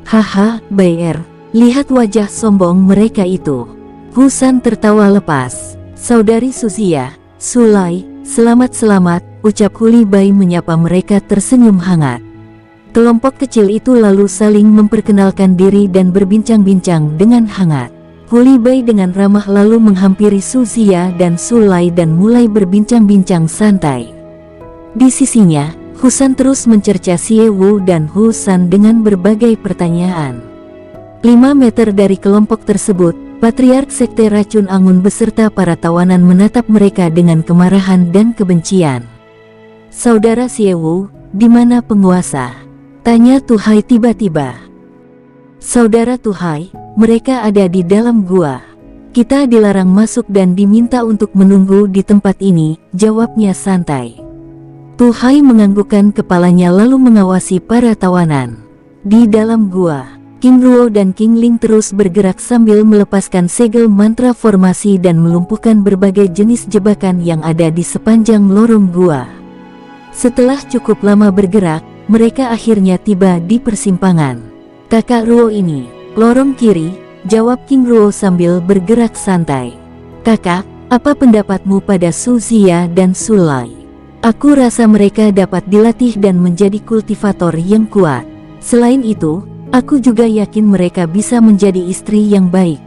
Haha, Bayer, lihat wajah sombong mereka itu. Husan tertawa lepas. Saudari Suzia, Sulai, selamat, ucap Hulibai menyapa mereka tersenyum hangat. Kelompok kecil itu lalu saling memperkenalkan diri dan berbincang-bincang dengan hangat. Hulibai dengan ramah lalu menghampiri Suzia dan Sulai dan mulai berbincang-bincang santai. Di sisinya, Husan terus mencerca Xie Wu dan Husan dengan berbagai pertanyaan. 5 meter dari kelompok tersebut, Patriark Sekte Racun Angun beserta para tawanan menatap mereka dengan kemarahan dan kebencian. "Saudara Xie Wu, di mana penguasa?" tanya Tuhai tiba-tiba. "Saudara Tuhai, mereka ada di dalam gua. Kita dilarang masuk dan diminta untuk menunggu di tempat ini," jawabnya santai. Tuhai menganggukkan kepalanya lalu mengawasi para tawanan. Di dalam gua, King Ruo dan King Ling terus bergerak sambil melepaskan segel mantra formasi dan melumpuhkan berbagai jenis jebakan yang ada di sepanjang lorong gua. Setelah cukup lama bergerak, mereka akhirnya tiba di persimpangan. "Kakak Ruo ini, lorong kiri," jawab King Ruo sambil bergerak santai. "Kakak, apa pendapatmu pada Su Xia dan Su Lai? Aku rasa mereka dapat dilatih dan menjadi kultivator yang kuat. Selain itu, aku juga yakin mereka bisa menjadi istri yang baik."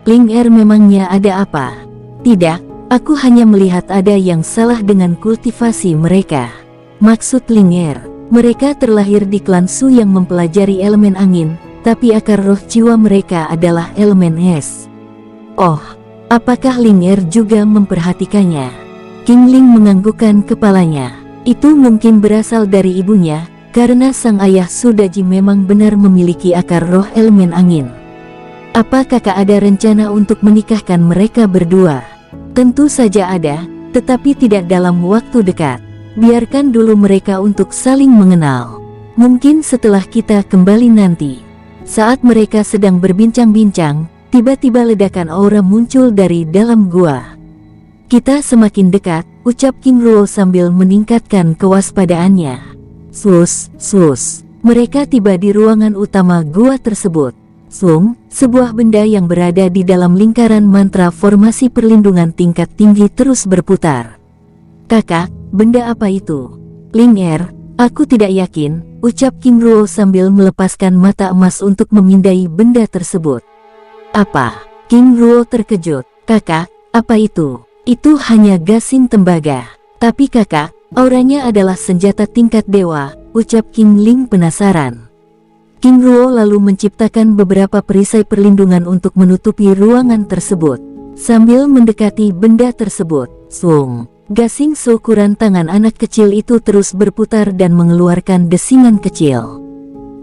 "Ling Er, memangnya ada apa?" "Tidak, aku hanya melihat ada yang salah dengan kultivasi mereka." "Maksud Ling Er, mereka terlahir di klan Su yang mempelajari elemen angin, tapi akar roh jiwa mereka adalah elemen es." "Oh, apakah Ling Er juga memperhatikannya?" King Ling menganggukkan kepalanya. "Itu mungkin berasal dari ibunya, karena sang ayah Sudaji memang benar memiliki akar roh elemen angin." "Apa kakak ada rencana untuk menikahkan mereka berdua?" "Tentu saja ada, tetapi tidak dalam waktu dekat. Biarkan dulu mereka untuk saling mengenal. Mungkin setelah kita kembali nanti." Saat mereka sedang berbincang-bincang, tiba-tiba ledakan aura muncul dari dalam gua. "Kita semakin dekat," ucap King Ruo sambil meningkatkan kewaspadaannya. Sus, sus. Mereka tiba di ruangan utama gua tersebut. Sung, sebuah benda yang berada di dalam lingkaran mantra formasi perlindungan tingkat tinggi terus berputar. "Kakak, benda apa itu?" "Ling Er, aku tidak yakin," ucap King Ruo sambil melepaskan mata emas untuk memindai benda tersebut. "Apa?" King Ruo terkejut. "Kakak, apa itu?" "Itu hanya gasing tembaga." "Tapi kakak, auranya adalah senjata tingkat dewa," ucap King Ling penasaran. King Ruo lalu menciptakan beberapa perisai perlindungan untuk menutupi ruangan tersebut. Sambil mendekati benda tersebut, Sung, gasing seukuran tangan anak kecil itu terus berputar dan mengeluarkan desingan kecil.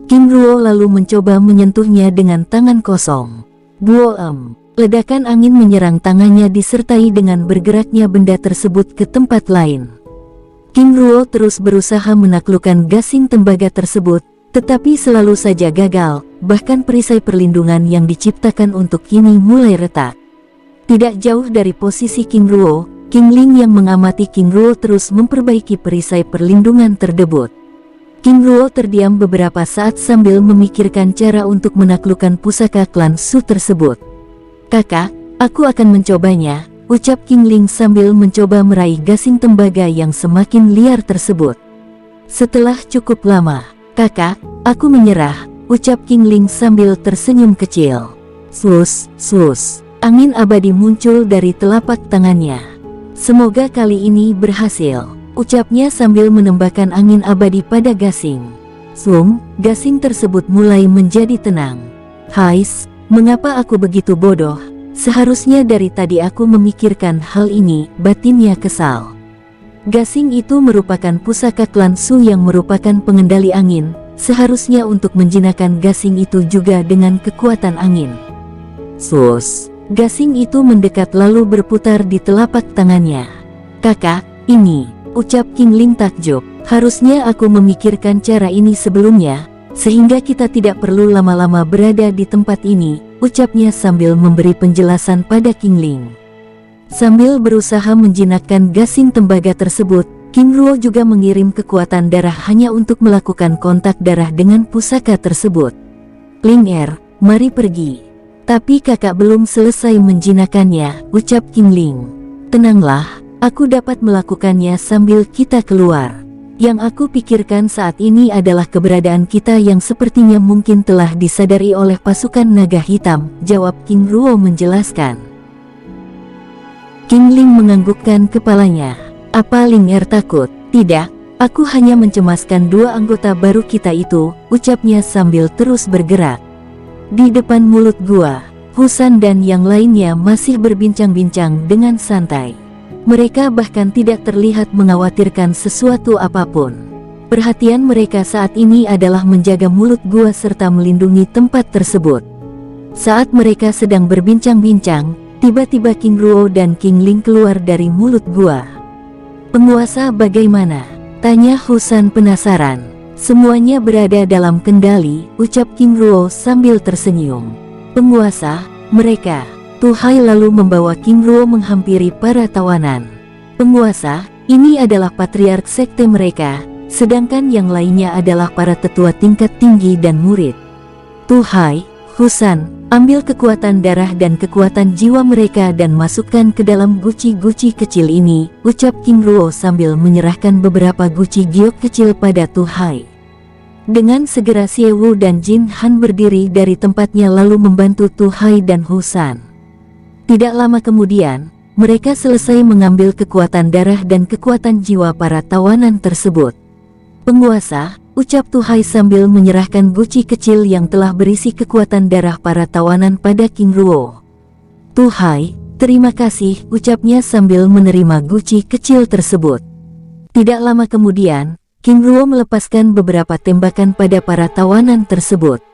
King Ruo lalu mencoba menyentuhnya dengan tangan kosong. Boem! Ledakan angin menyerang tangannya disertai dengan bergeraknya benda tersebut ke tempat lain. King Ruo terus berusaha menaklukkan gasing tembaga tersebut, tetapi selalu saja gagal, bahkan perisai perlindungan yang diciptakan untuk ini mulai retak. Tidak jauh dari posisi King Ruo, King Ling yang mengamati King Ruo terus memperbaiki perisai perlindungan tersebut. King Ruo terdiam beberapa saat sambil memikirkan cara untuk menaklukkan pusaka klan Su tersebut. "Kakak, aku akan mencobanya," ucap King Ling sambil mencoba meraih gasing tembaga yang semakin liar tersebut. Setelah cukup lama, "Kakak, aku menyerah," ucap King Ling sambil tersenyum kecil. Sus, sus, angin abadi muncul dari telapak tangannya. "Semoga kali ini berhasil," ucapnya sambil menembakkan angin abadi pada gasing. Sung, gasing tersebut mulai menjadi tenang. "Hais, mengapa aku begitu bodoh? Seharusnya dari tadi aku memikirkan hal ini," batinnya kesal. Gasing itu merupakan pusaka klan Su yang merupakan pengendali angin, seharusnya untuk menjinakkan gasing itu juga dengan kekuatan angin. Sus, gasing itu mendekat lalu berputar di telapak tangannya. "Kakak, ini," ucap King Ling takjub, "harusnya aku memikirkan cara ini sebelumnya, sehingga kita tidak perlu lama-lama berada di tempat ini," ucapnya sambil memberi penjelasan pada King Ling. Sambil berusaha menjinakkan gasing tembaga tersebut, King Ruo juga mengirim kekuatan darah hanya untuk melakukan kontak darah dengan pusaka tersebut. "Ling Er, mari pergi." "Tapi kakak belum selesai menjinakkannya," ucap King Ling. "Tenanglah, aku dapat melakukannya sambil kita keluar. Yang aku pikirkan saat ini adalah keberadaan kita yang sepertinya mungkin telah disadari oleh pasukan naga hitam," jawab King Ruo menjelaskan. King Ling menganggukkan kepalanya. "Apa Ling Er takut?" Tidak, aku hanya mencemaskan dua anggota baru kita itu, ucapnya sambil terus bergerak. Di depan mulut gua, Husan dan yang lainnya masih berbincang-bincang dengan santai. Mereka bahkan tidak terlihat mengkhawatirkan sesuatu apapun. Perhatian mereka saat ini adalah menjaga mulut gua serta melindungi tempat tersebut. Saat mereka sedang berbincang-bincang, tiba-tiba King Ruo dan King Ling keluar dari mulut gua. "Penguasa bagaimana?" tanya Husan penasaran. "Semuanya berada dalam kendali," ucap King Ruo sambil tersenyum. "Penguasa, mereka..." Tuhai lalu membawa King Ruo menghampiri para tawanan. "Penguasa, ini adalah patriark sekte mereka, sedangkan yang lainnya adalah para tetua tingkat tinggi dan murid. Tuhai, Husan, ambil kekuatan darah dan kekuatan jiwa mereka dan masukkan ke dalam guci-guci kecil ini," ucap King Ruo sambil menyerahkan beberapa guci giok kecil pada Tuhai. Dengan segera Xie Wu dan Jin Han berdiri dari tempatnya lalu membantu Tuhai dan Husan. Tidak lama kemudian, mereka selesai mengambil kekuatan darah dan kekuatan jiwa para tawanan tersebut. "Penguasa," ucap Tuhai sambil menyerahkan guci kecil yang telah berisi kekuatan darah para tawanan pada King Ruo. "Tuhai, terima kasih," ucapnya sambil menerima guci kecil tersebut. Tidak lama kemudian, King Ruo melepaskan beberapa tembakan pada para tawanan tersebut.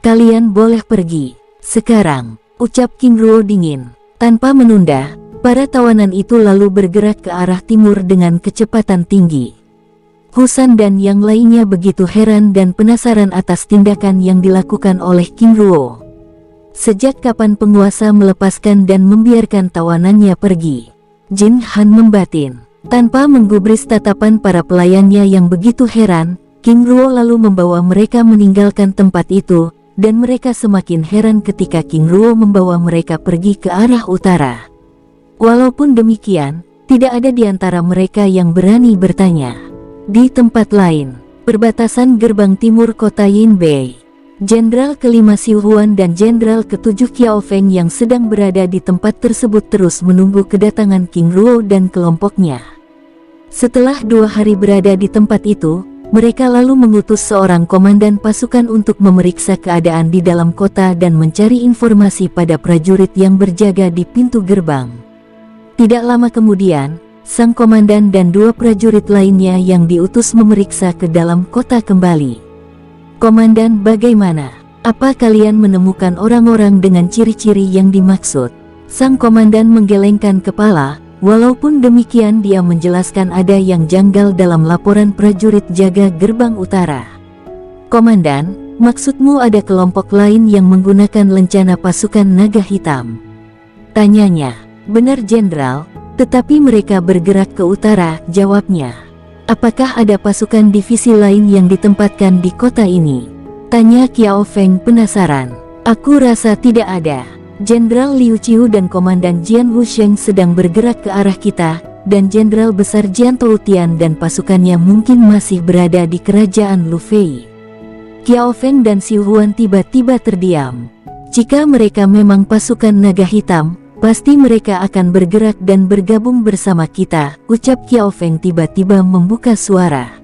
"Kalian boleh pergi sekarang," ucap King Ruo dingin. Tanpa menunda, para tawanan itu lalu bergerak ke arah timur dengan kecepatan tinggi. Husan dan yang lainnya begitu heran dan penasaran atas tindakan yang dilakukan oleh King Ruo. Sejak kapan penguasa melepaskan dan membiarkan tawanannya pergi? Jin Han membatin. Tanpa menggubris tatapan para pelayannya yang begitu heran, King Ruo lalu membawa mereka meninggalkan tempat itu, dan mereka semakin heran ketika King Ruo membawa mereka pergi ke arah utara. Walaupun demikian, tidak ada di antara mereka yang berani bertanya. Di tempat lain, perbatasan gerbang timur kota Yinbei, Jenderal kelima Xiu Huan dan Jenderal ketujuh Qiao Feng yang sedang berada di tempat tersebut terus menunggu kedatangan King Ruo dan kelompoknya. Setelah 2 hari berada di tempat itu, mereka lalu mengutus seorang komandan pasukan untuk memeriksa keadaan di dalam kota dan mencari informasi pada prajurit yang berjaga di pintu gerbang. Tidak lama kemudian, sang komandan dan 2 prajurit lainnya yang diutus memeriksa ke dalam kota kembali. "Komandan, bagaimana? Apa kalian menemukan orang-orang dengan ciri-ciri yang dimaksud?" Sang komandan menggelengkan kepala. Walaupun demikian dia menjelaskan ada yang janggal dalam laporan prajurit jaga gerbang utara. "Komandan, maksudmu ada kelompok lain yang menggunakan lencana pasukan naga hitam?" tanyanya. "Benar Jenderal, tetapi mereka bergerak ke utara," jawabnya. "Apakah ada pasukan divisi lain yang ditempatkan di kota ini?" tanya Qiao Feng penasaran. "Aku rasa tidak ada. Jenderal Liu Qiu dan Komandan Jian Wusheng sedang bergerak ke arah kita, dan Jenderal Besar Jian Toutian dan pasukannya mungkin masih berada di kerajaan Lu Fei." Qiao Feng dan Xiu Huan tiba-tiba terdiam. Jika mereka memang pasukan naga hitam, pasti mereka akan bergerak dan bergabung bersama kita, ucap Qiao Feng tiba-tiba membuka suara.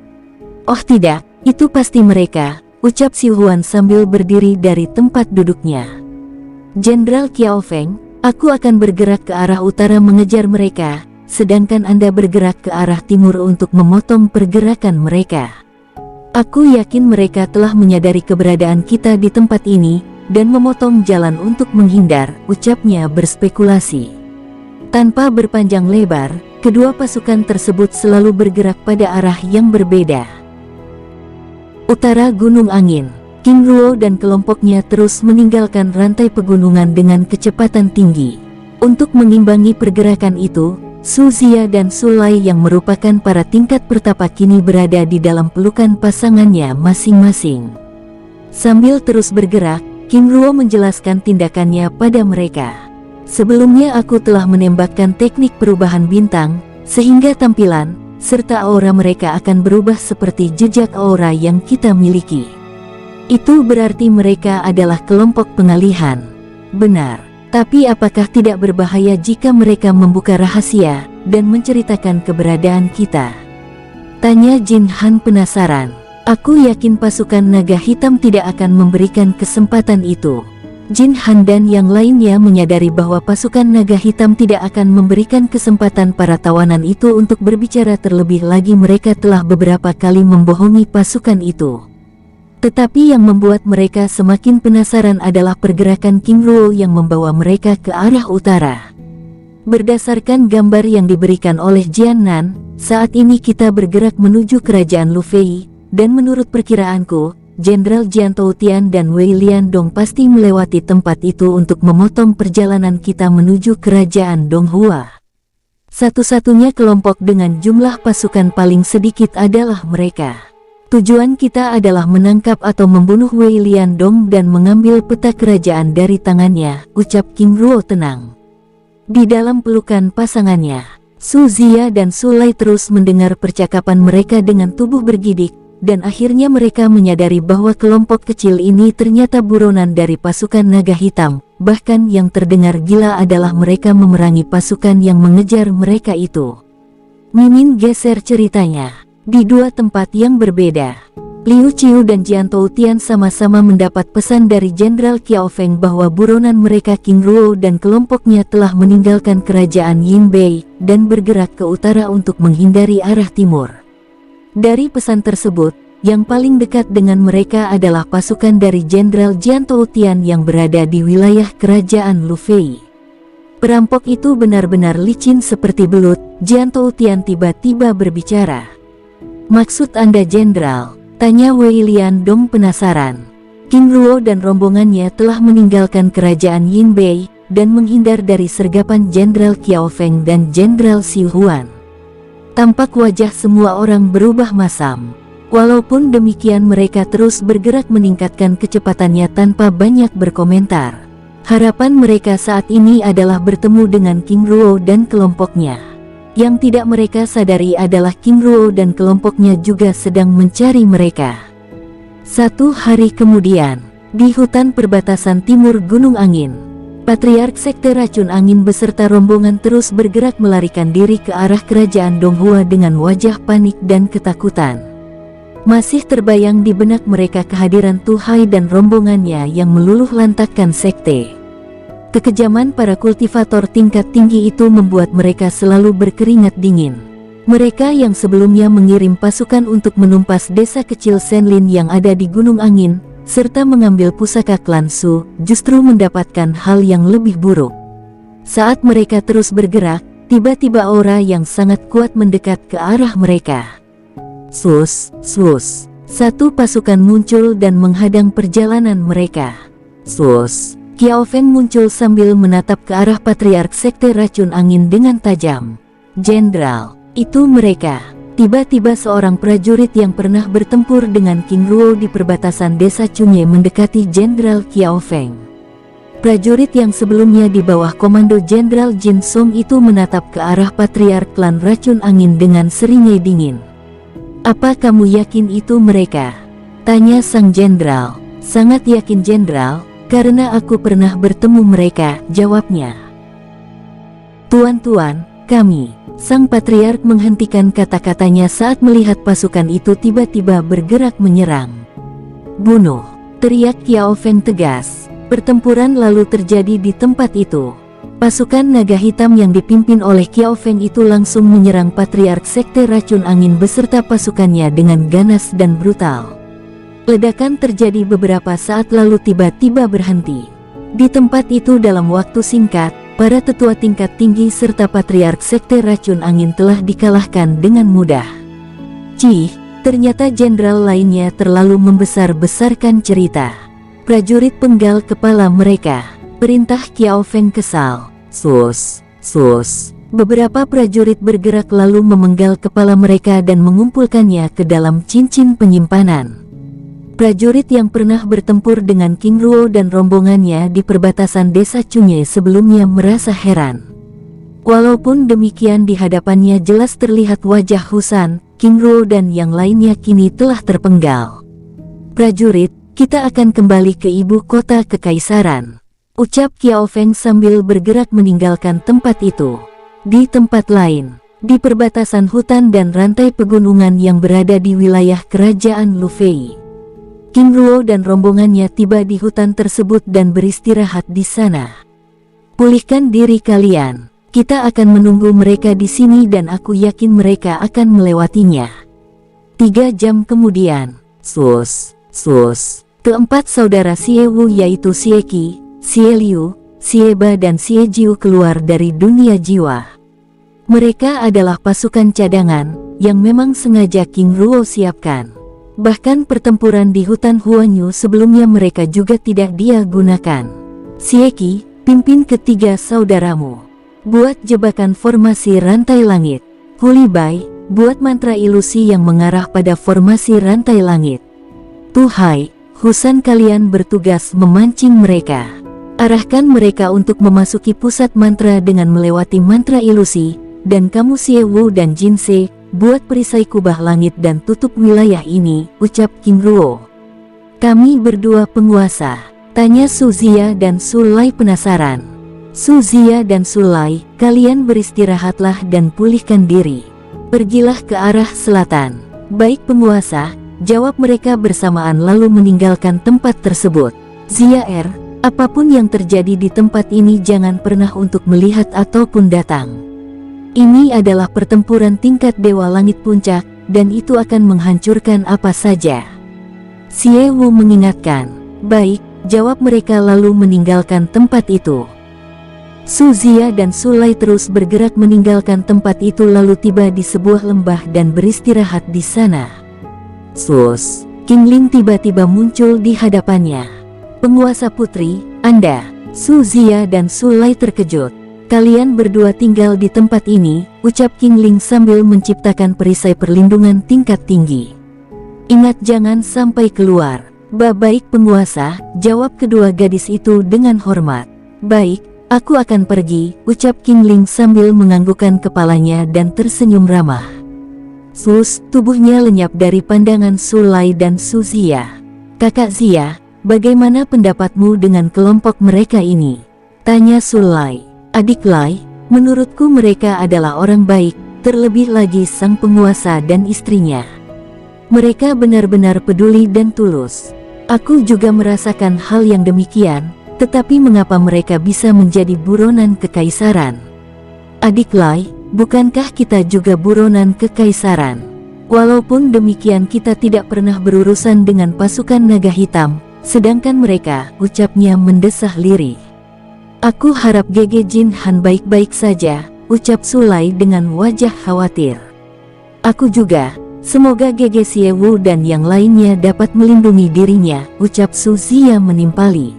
"Oh tidak, itu pasti mereka," ucap Xiu Huan sambil berdiri dari tempat duduknya. "Jenderal Qiao Feng, aku akan bergerak ke arah utara mengejar mereka, sedangkan Anda bergerak ke arah timur untuk memotong pergerakan mereka. Aku yakin mereka telah menyadari keberadaan kita di tempat ini, dan memotong jalan untuk menghindar," ucapnya berspekulasi. Tanpa berpanjang lebar, kedua pasukan tersebut selalu bergerak pada arah yang berbeda. Utara Gunung Angin, King Ruo dan kelompoknya terus meninggalkan rantai pegunungan dengan kecepatan tinggi. Untuk mengimbangi pergerakan itu, Su Zia dan Su Lai yang merupakan para tingkat pertapa kini berada di dalam pelukan pasangannya masing-masing. Sambil terus bergerak, King Ruo menjelaskan tindakannya pada mereka. "Sebelumnya aku telah menembakkan teknik perubahan bintang, sehingga tampilan, serta aura mereka akan berubah seperti jejak aura yang kita miliki. Itu berarti mereka adalah kelompok pengalihan." "Benar, tapi apakah tidak berbahaya jika mereka membuka rahasia dan menceritakan keberadaan kita?" Tanya Jin Han penasaran. Aku yakin pasukan naga hitam tidak akan memberikan kesempatan itu. Jin Han dan yang lainnya menyadari bahwa pasukan naga hitam tidak akan memberikan kesempatan para tawanan itu untuk berbicara, terlebih lagi mereka telah beberapa kali membohongi pasukan itu. Tetapi yang membuat mereka semakin penasaran adalah pergerakan King Ruo yang membawa mereka ke arah utara. Berdasarkan gambar yang diberikan oleh Jian Nan, saat ini kita bergerak menuju kerajaan Lu Fei, dan menurut perkiraanku, Jenderal Jian Toutian dan Wei Liandong pasti melewati tempat itu untuk memotong perjalanan kita menuju kerajaan Donghua. Satu-satunya kelompok dengan jumlah pasukan paling sedikit adalah mereka. Tujuan kita adalah menangkap atau membunuh Wei Liandong dan mengambil peta kerajaan dari tangannya, ucap King Ruo tenang. Di dalam pelukan pasangannya, Su Zia dan Su Lei terus mendengar percakapan mereka dengan tubuh bergidik, dan akhirnya mereka menyadari bahwa kelompok kecil ini ternyata buronan dari pasukan naga hitam. Bahkan yang terdengar gila adalah mereka memerangi pasukan yang mengejar mereka itu. Mimin geser ceritanya. Di dua tempat yang berbeda, Liu Qiu dan Jian Toutian sama-sama mendapat pesan dari Jenderal Qiao Feng bahwa buronan mereka King Ruo dan kelompoknya telah meninggalkan kerajaan Yinbei dan bergerak ke utara untuk menghindari arah timur. Dari pesan tersebut, yang paling dekat dengan mereka adalah pasukan dari Jenderal Jian Toutian yang berada di wilayah kerajaan Lu Fei. Perampok itu benar-benar licin seperti belut. Jian Toutian tiba-tiba berbicara. Maksud Anda Jenderal? Tanya Wei Liandong penasaran. King Ruo dan rombongannya telah meninggalkan kerajaan Yinbei dan menghindar dari sergapan Jenderal Qiao Feng dan Jenderal Xu Huan. Tampak wajah semua orang berubah masam. Walaupun demikian mereka terus bergerak meningkatkan kecepatannya tanpa banyak berkomentar. Harapan mereka saat ini adalah bertemu dengan King Ruo dan kelompoknya. Yang tidak mereka sadari adalah King Ruo dan kelompoknya juga sedang mencari mereka. 1 hari kemudian, di hutan perbatasan timur Gunung Angin, Patriark Sekte Racun Angin beserta rombongan terus bergerak melarikan diri ke arah kerajaan Donghua dengan wajah panik dan ketakutan. Masih terbayang di benak mereka kehadiran Tu Hai dan rombongannya yang meluluh lantakkan sekte. Kekejaman para kultivator tingkat tinggi itu membuat mereka selalu berkeringat dingin. Mereka yang sebelumnya mengirim pasukan untuk menumpas desa kecil Senlin yang ada di Gunung Angin, serta mengambil pusaka klan Su, justru mendapatkan hal yang lebih buruk. Saat mereka terus bergerak, tiba-tiba aura yang sangat kuat mendekat ke arah mereka. Sus, sus. Satu pasukan muncul dan menghadang perjalanan mereka. Sus. Qiao Feng muncul sambil menatap ke arah Patriark Sekte Racun Angin dengan tajam. Jenderal, itu mereka. Tiba-tiba seorang prajurit yang pernah bertempur dengan King Ruo di perbatasan desa Chunye mendekati Jenderal Qiao Feng. Prajurit yang sebelumnya di bawah komando Jenderal Jin Song itu menatap ke arah Patriark Klan Racun Angin dengan seringai dingin. Apa kamu yakin itu mereka? Tanya sang jenderal. Sangat yakin Jenderal, karena aku pernah bertemu mereka, jawabnya. Tuan-tuan, kami. Sang Patriark menghentikan kata-katanya saat melihat pasukan itu tiba-tiba bergerak menyerang. Bunuh! Teriak Qiao Feng tegas. Pertempuran lalu terjadi di tempat itu. Pasukan naga hitam yang dipimpin oleh Qiao Feng itu langsung menyerang Patriark Sekte Racun Angin beserta pasukannya dengan ganas dan brutal. Ledakan terjadi beberapa saat lalu tiba-tiba berhenti. Di tempat itu dalam waktu singkat, para tetua tingkat tinggi serta Patriark Sekte Racun Angin telah dikalahkan dengan mudah. Cih, ternyata jenderal lainnya terlalu membesar-besarkan cerita. Prajurit penggal kepala mereka. Perintah Qiao Feng kesal. Sus, sus. Beberapa prajurit bergerak lalu memenggal kepala mereka dan mengumpulkannya ke dalam cincin penyimpanan. Prajurit yang pernah bertempur dengan King Ruo dan rombongannya di perbatasan desa Chunye sebelumnya merasa heran. Walaupun demikian di hadapannya jelas terlihat wajah Husan, King Ruo dan yang lainnya kini telah terpenggal. Prajurit, kita akan kembali ke ibu kota kekaisaran, ucap Qiao Feng sambil bergerak meninggalkan tempat itu. Di tempat lain, di perbatasan hutan dan rantai pegunungan yang berada di wilayah kerajaan Lufei. King Ruo dan rombongannya tiba di hutan tersebut dan beristirahat di sana. Pulihkan diri kalian. Kita akan menunggu mereka di sini dan aku yakin mereka akan melewatinya. 3 jam kemudian, keempat saudara Xie Wu yaitu Xie Qi, Xie Liu, Xie Ba dan Xie Jiu keluar dari dunia jiwa. Mereka adalah pasukan cadangan yang memang sengaja King Ruo siapkan. Bahkan pertempuran di hutan Huanyu sebelumnya mereka juga tidak dia gunakan. Xie Qi, pimpin ketiga saudaramu. Buat jebakan formasi rantai langit. Hu Li Bai, buat mantra ilusi yang mengarah pada formasi rantai langit. Tu Hai, Husan kalian bertugas memancing mereka. Arahkan mereka untuk memasuki pusat mantra dengan melewati mantra ilusi. Dan kamu Xie Wu dan Jin Se, buat perisai kubah langit dan tutup wilayah ini, ucap King Ruo. Kami berdua penguasa, tanya Su Zia dan Su Lai penasaran. Su Zia dan Su Lai, kalian beristirahatlah dan pulihkan diri. Pergilah ke arah selatan. Baik penguasa, jawab mereka bersamaan lalu meninggalkan tempat tersebut. Zia apapun yang terjadi di tempat ini jangan pernah untuk melihat ataupun datang. Ini adalah pertempuran tingkat Dewa Langit Puncak, dan itu akan menghancurkan apa saja. Xie Wu mengingatkan. Baik, jawab mereka lalu meninggalkan tempat itu. Su Zia dan Su Lai terus bergerak meninggalkan tempat itu lalu tiba di sebuah lembah dan beristirahat di sana. King Ling tiba-tiba muncul di hadapannya. Penguasa putri, Anda, Su Zia dan Su Lai terkejut. Kalian berdua tinggal di tempat ini, ucap King Ling sambil menciptakan perisai perlindungan tingkat tinggi. Ingat jangan sampai keluar. Baik penguasa, jawab kedua gadis itu dengan hormat. Baik, aku akan pergi, ucap King Ling sambil menganggukkan kepalanya dan tersenyum ramah. Tubuhnya lenyap dari pandangan Su Lai dan Su Zia. Kakak Zia, bagaimana pendapatmu dengan kelompok mereka ini? Tanya Su Lai. Adik Lai, menurutku mereka adalah orang baik, terlebih lagi sang penguasa dan istrinya. Mereka benar-benar peduli dan tulus. Aku juga merasakan hal yang demikian, tetapi mengapa mereka bisa menjadi buronan kekaisaran? Adik Lai, bukankah kita juga buronan kekaisaran? Walaupun demikian kita tidak pernah berurusan dengan pasukan naga hitam, sedangkan mereka, ucapnya mendesah lirih. Aku harap Gege Jin Han baik-baik saja, ucap Su Lai dengan wajah khawatir. Aku juga, semoga Gege Xie Wu dan yang lainnya dapat melindungi dirinya, ucap Su Zia menimpali.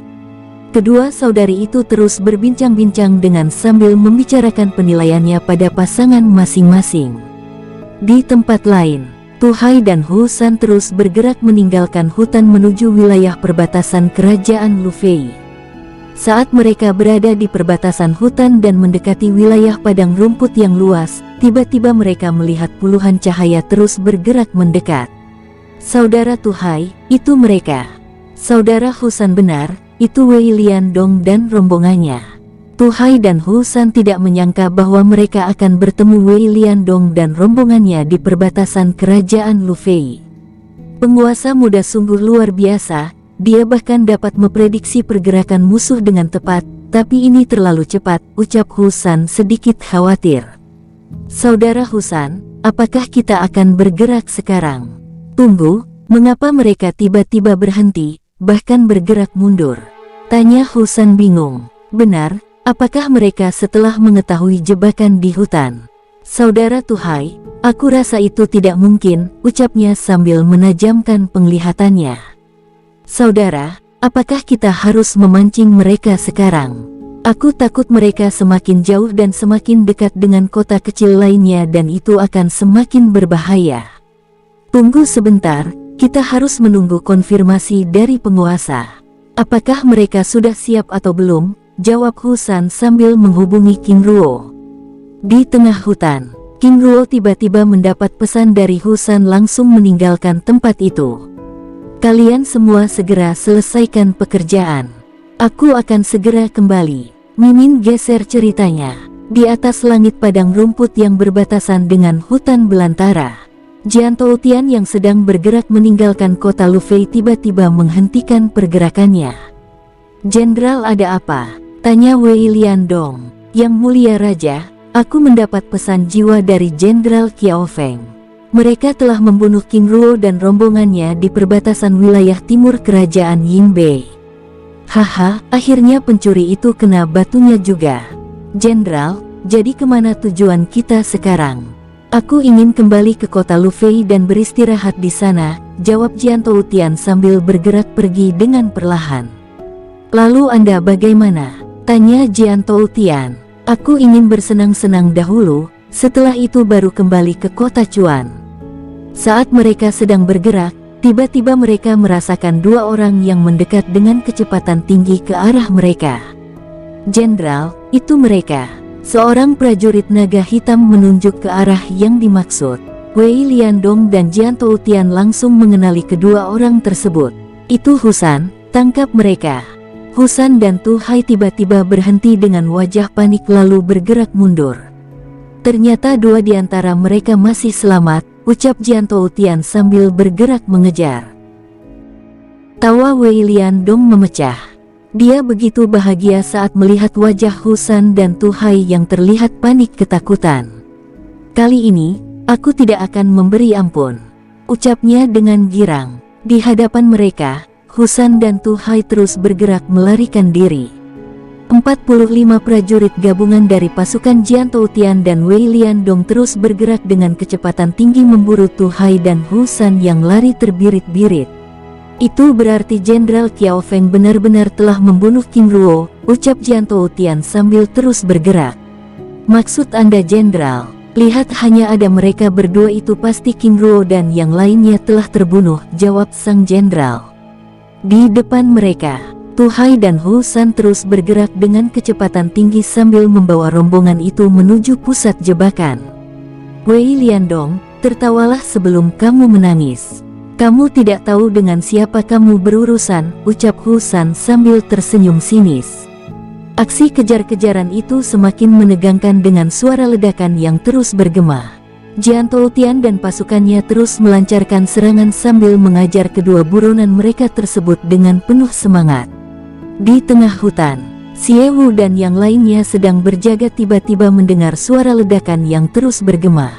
Kedua saudari itu terus berbincang-bincang dengan sambil membicarakan penilaiannya pada pasangan masing-masing. Di tempat lain, Tu Hai dan Hu San terus bergerak meninggalkan hutan menuju wilayah perbatasan kerajaan Lufei. Saat mereka berada di perbatasan hutan dan mendekati wilayah padang rumput yang luas, tiba-tiba mereka melihat puluhan cahaya terus bergerak mendekat. Saudara Tu Hai, itu mereka. Saudara Hu San benar, itu Wei Liandong dan rombongannya. Tu Hai dan Hu San tidak menyangka bahwa mereka akan bertemu Wei Liandong dan rombongannya di perbatasan kerajaan Lufei. Penguasa muda sungguh luar biasa. Dia bahkan dapat memprediksi pergerakan musuh dengan tepat, tapi ini terlalu cepat, ucap Hu San sedikit khawatir. Saudara Hu San, apakah kita akan bergerak sekarang? Tunggu, mengapa mereka tiba-tiba berhenti, bahkan bergerak mundur? Tanya Hu San bingung. Benar, apakah mereka setelah mengetahui jebakan di hutan? Saudara Tu Hai, aku rasa itu tidak mungkin, ucapnya sambil menajamkan penglihatannya. Saudara, apakah kita harus memancing mereka sekarang? Aku takut mereka semakin jauh dan semakin dekat dengan kota kecil lainnya dan itu akan semakin berbahaya. Tunggu sebentar, kita harus menunggu konfirmasi dari penguasa. Apakah mereka sudah siap atau belum? Jawab Hu San sambil menghubungi King Ruo. Di tengah hutan, King Ruo tiba-tiba mendapat pesan dari Hu San langsung meninggalkan tempat itu. Kalian semua segera selesaikan pekerjaan. Aku akan segera kembali. Mimin geser ceritanya. Di atas langit padang rumput yang berbatasan dengan hutan belantara, Jian Toutian yang sedang bergerak meninggalkan kota Lufei tiba-tiba menghentikan pergerakannya. "Jenderal, ada apa?" tanya Wei Liandong. "Yang mulia Raja, aku mendapat pesan jiwa dari Jenderal Qiao Feng. Mereka telah membunuh King Ruo dan rombongannya di perbatasan wilayah timur kerajaan Yinbei." "Haha, akhirnya pencuri itu kena batunya juga. Jenderal, jadi kemana tujuan kita sekarang?" "Aku ingin kembali ke kota Lufei dan beristirahat di sana," jawab Jian Toutian sambil bergerak pergi dengan perlahan. "Lalu Anda bagaimana?" tanya Jian Toutian. "Aku ingin bersenang-senang dahulu, setelah itu baru kembali ke kota Chuan." Saat mereka sedang bergerak, tiba-tiba mereka merasakan dua orang yang mendekat dengan kecepatan tinggi ke arah mereka. "Jenderal, itu mereka." Seorang prajurit naga hitam menunjuk ke arah yang dimaksud. Wei Liandong dan Jian Toutian langsung mengenali kedua orang tersebut. "Itu Husan, tangkap mereka." Husan dan Tu Hai tiba-tiba berhenti dengan wajah panik lalu bergerak mundur. "Ternyata dua di antara mereka masih selamat," ucap Jian Toutian sambil bergerak mengejar. Tawa Wei Liandong memecah. Dia begitu bahagia saat melihat wajah Husan dan Tu Hai yang terlihat panik ketakutan. "Kali ini, aku tidak akan memberi ampun," ucapnya dengan girang. Di hadapan mereka, Husan dan Tu Hai terus bergerak melarikan diri. 45 prajurit gabungan dari pasukan Jian Toutian dan Wei Liandong terus bergerak dengan kecepatan tinggi memburu Tu Hai dan Husan yang lari terbirit-birit. "Itu berarti Jenderal Qiao Feng benar-benar telah membunuh King Ruo," ucap Jian Toutian sambil terus bergerak. "Maksud Anda Jenderal? Lihat, hanya ada mereka berdua itu, pasti King Ruo dan yang lainnya telah terbunuh," jawab sang jenderal. Di depan mereka, Tu Hai dan Husan terus bergerak dengan kecepatan tinggi sambil membawa rombongan itu menuju pusat jebakan. "Wei Liandong, tertawalah sebelum kamu menangis. Kamu tidak tahu dengan siapa kamu berurusan," ucap Husan sambil tersenyum sinis. Aksi kejar-kejaran itu semakin menegangkan dengan suara ledakan yang terus bergema. Jian Toutian dan pasukannya terus melancarkan serangan sambil mengajar kedua buronan mereka tersebut dengan penuh semangat. Di tengah hutan, Xie Wu dan yang lainnya sedang berjaga tiba-tiba mendengar suara ledakan yang terus bergema.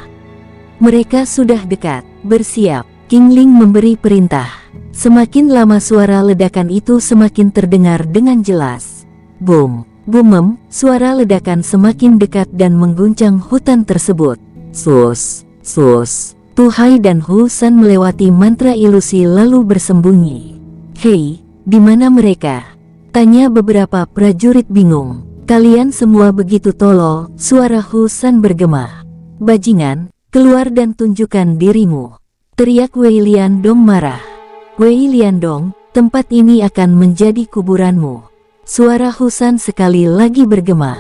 Mereka sudah dekat, bersiap. King Ling memberi perintah. Semakin lama suara ledakan itu semakin terdengar dengan jelas. Boom, bumem, suara ledakan semakin dekat dan mengguncang hutan tersebut. Sus, sus. Tu Hai dan Husan melewati mantra ilusi lalu bersembunyi. "Hei, di mana mereka?" tanya beberapa prajurit bingung. "Kalian semua begitu tolol," suara Husan bergema. "Bajingan, keluar dan tunjukkan dirimu," teriak Wei Liandong marah. "Wei Liandong, tempat ini akan menjadi kuburanmu," suara Husan sekali lagi bergema.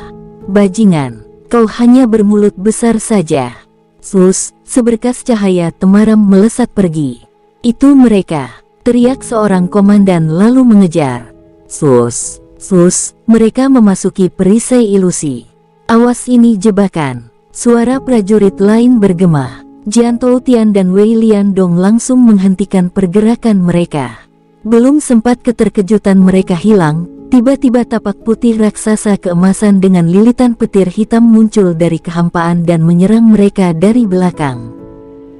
"Bajingan, kau hanya bermulut besar saja." Sus, seberkas cahaya temaram melesat pergi. "Itu mereka," teriak seorang komandan lalu mengejar. Sus, sus, mereka memasuki perisai ilusi. "Awas, ini jebakan," suara prajurit lain bergema. Jian Toutian dan Wei Liandong langsung menghentikan pergerakan mereka. Belum sempat keterkejutan mereka hilang, tiba-tiba tapak putih raksasa keemasan dengan lilitan petir hitam muncul dari kehampaan dan menyerang mereka dari belakang.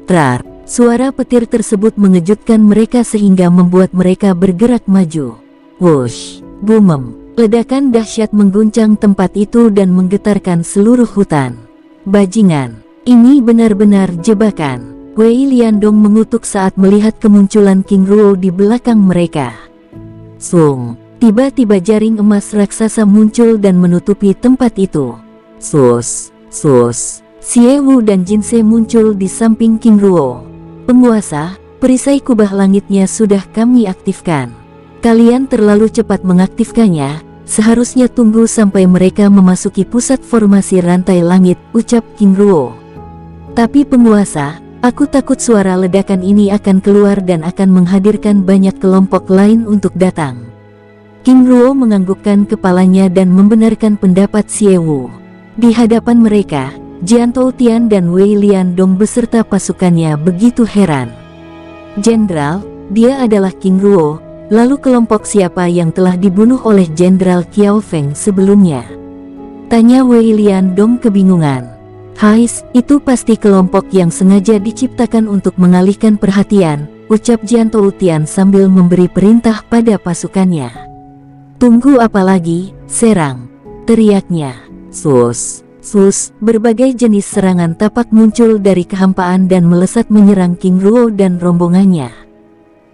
Trar, suara petir tersebut mengejutkan mereka sehingga membuat mereka bergerak maju. Wush, bumem, ledakan dahsyat mengguncang tempat itu dan menggetarkan seluruh hutan. "Bajingan, ini benar-benar jebakan," Wei Liandong mengutuk saat melihat kemunculan King Ruo di belakang mereka. Sung, tiba-tiba jaring emas raksasa muncul dan menutupi tempat itu. Sus, sus, Xie Wu dan Jinse muncul di samping King Ruo. "Penguasa, perisai kubah langitnya sudah kami aktifkan. Kalian terlalu cepat mengaktifkannya, seharusnya tunggu sampai mereka memasuki pusat formasi rantai langit," ucap King Ruo. "Tapi penguasa, aku takut suara ledakan ini akan keluar dan akan menghadirkan banyak kelompok lain untuk datang." King Ruo menganggukkan kepalanya dan membenarkan pendapat Xie Wu. Di hadapan mereka, Jian Toutian dan Wei Liandong beserta pasukannya begitu heran. "Jenderal, dia adalah King Ruo, lalu kelompok siapa yang telah dibunuh oleh Jenderal Qiao Feng sebelumnya?" tanya Wei Liandong kebingungan. "Hais, itu pasti kelompok yang sengaja diciptakan untuk mengalihkan perhatian," ucap Jian Toutian sambil memberi perintah pada pasukannya. "Tunggu apa lagi, serang!" teriaknya. Sus, sus, berbagai jenis serangan tapak muncul dari kehampaan dan melesat menyerang King Ruo dan rombongannya.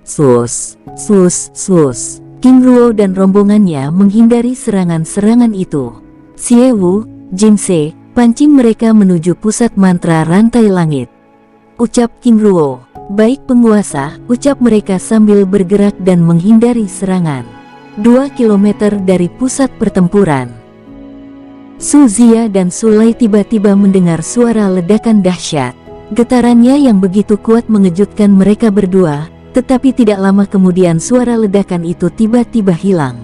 Sus, sus, sus. King Ruo dan rombongannya menghindari serangan-serangan itu. Xie Wu, Jin Se, pancing mereka menuju pusat mantra rantai langit. Ucap King Ruo. "Baik penguasa," ucap mereka sambil bergerak dan menghindari serangan. 2 kilometer dari pusat pertempuran. Su Zia dan Sulai tiba-tiba mendengar suara ledakan dahsyat. Getarannya yang begitu kuat mengejutkan mereka berdua, tetapi tidak lama kemudian suara ledakan itu tiba-tiba hilang.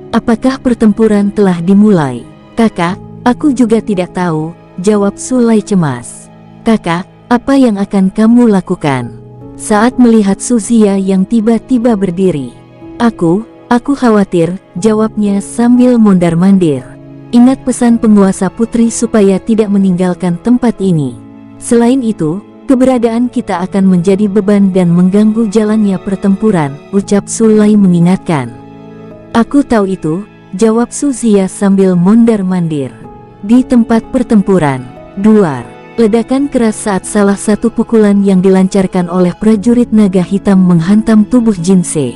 "Apakah pertempuran telah dimulai?" "Kakak, aku juga tidak tahu," jawab Sulai cemas. "Kakak, apa yang akan kamu lakukan?" Saat melihat Su Zia yang tiba-tiba berdiri. Aku khawatir," jawabnya sambil mondar-mandir. "Ingat pesan penguasa putri supaya tidak meninggalkan tempat ini. Selain itu, keberadaan kita akan menjadi beban dan mengganggu jalannya pertempuran," ucap Sulai mengingatkan. "Aku tahu itu," jawab Su Zia sambil mondar-mandir. Di tempat pertempuran, duar. Ledakan keras saat salah satu pukulan yang dilancarkan oleh prajurit naga hitam menghantam tubuh Jin Se.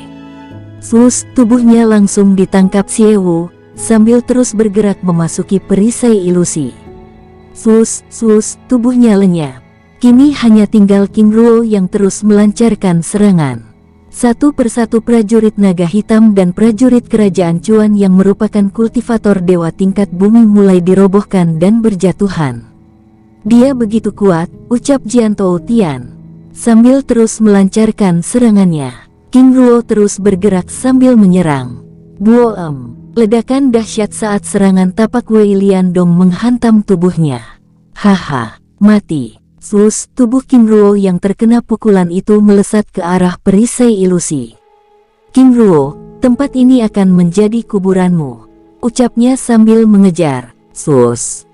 Sus, tubuhnya langsung ditangkap Xie Wu, sambil terus bergerak memasuki perisai ilusi. Sus, tubuhnya lenyap. Kini hanya tinggal King Ruo yang terus melancarkan serangan. Satu persatu prajurit naga hitam dan prajurit kerajaan Chuan yang merupakan kultivator dewa tingkat bumi mulai dirobohkan dan berjatuhan. "Dia begitu kuat," ucap Jian Toutian. Sambil terus melancarkan serangannya, King Ruo terus bergerak sambil menyerang. Buoem. Ledakan dahsyat saat serangan tapak Wei Liandong menghantam tubuhnya. "Haha, mati." Sus, tubuh King Ruo yang terkena pukulan itu melesat ke arah perisai ilusi. "King Ruo, tempat ini akan menjadi kuburanmu," ucapnya sambil mengejar. Sus,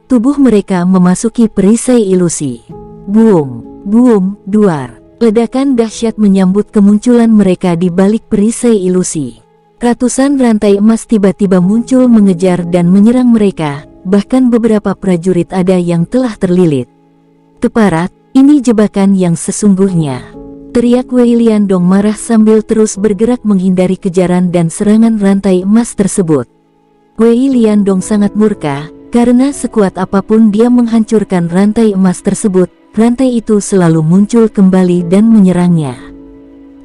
tubuh mereka memasuki perisai ilusi. Boom, boom, duar. Ledakan dahsyat menyambut kemunculan mereka di balik perisai ilusi. Ratusan rantai emas tiba-tiba muncul mengejar dan menyerang mereka, bahkan beberapa prajurit ada yang telah terlilit. "Keparat, ini jebakan yang sesungguhnya," teriak Wei Liandong marah sambil terus bergerak menghindari kejaran dan serangan rantai emas tersebut. Wei Liandong sangat murka, karena sekuat apapun dia menghancurkan rantai emas tersebut, rantai itu selalu muncul kembali dan menyerangnya.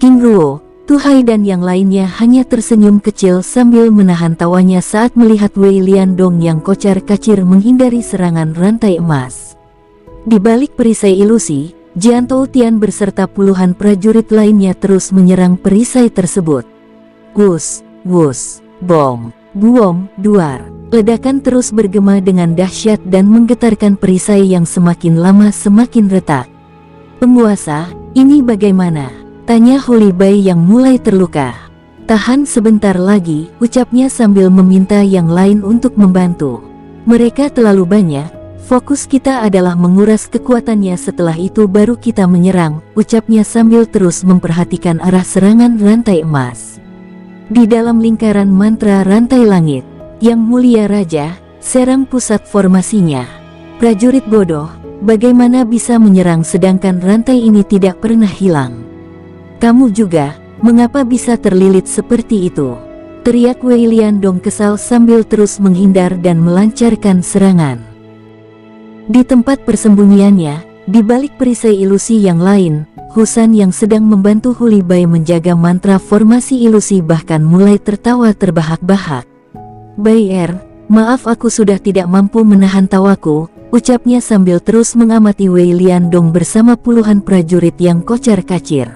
King Ruo, Tuhai dan yang lainnya hanya tersenyum kecil sambil menahan tawanya saat melihat Wei Liandong yang kocar-kacir menghindari serangan rantai emas. Di balik perisai ilusi, Jian Toutian beserta puluhan prajurit lainnya terus menyerang perisai tersebut. Wus, wus, bom, buom, duar. Ledakan terus bergema dengan dahsyat dan menggetarkan perisai yang semakin lama semakin retak. "Penguasa, ini bagaimana?" tanya Huli Bai yang mulai terluka. "Tahan sebentar lagi," ucapnya sambil meminta yang lain untuk membantu. "Mereka terlalu banyak, fokus kita adalah menguras kekuatannya, setelah itu baru kita menyerang," ucapnya sambil terus memperhatikan arah serangan rantai emas. Di dalam lingkaran mantra rantai langit, Yang Mulia Raja, serang pusat formasinya. "Prajurit bodoh, bagaimana bisa menyerang sedangkan rantai ini tidak pernah hilang? Kamu juga, mengapa bisa terlilit seperti itu?" teriak Wei Liandong kesal sambil terus menghindar dan melancarkan serangan. Di tempat persembunyiannya, di balik perisai ilusi yang lain, Husan yang sedang membantu Huli Bai menjaga mantra formasi ilusi bahkan mulai tertawa terbahak-bahak. "Bai maaf aku sudah tidak mampu menahan tawaku," ucapnya sambil terus mengamati Wei Liandong bersama puluhan prajurit yang kocar-kacir.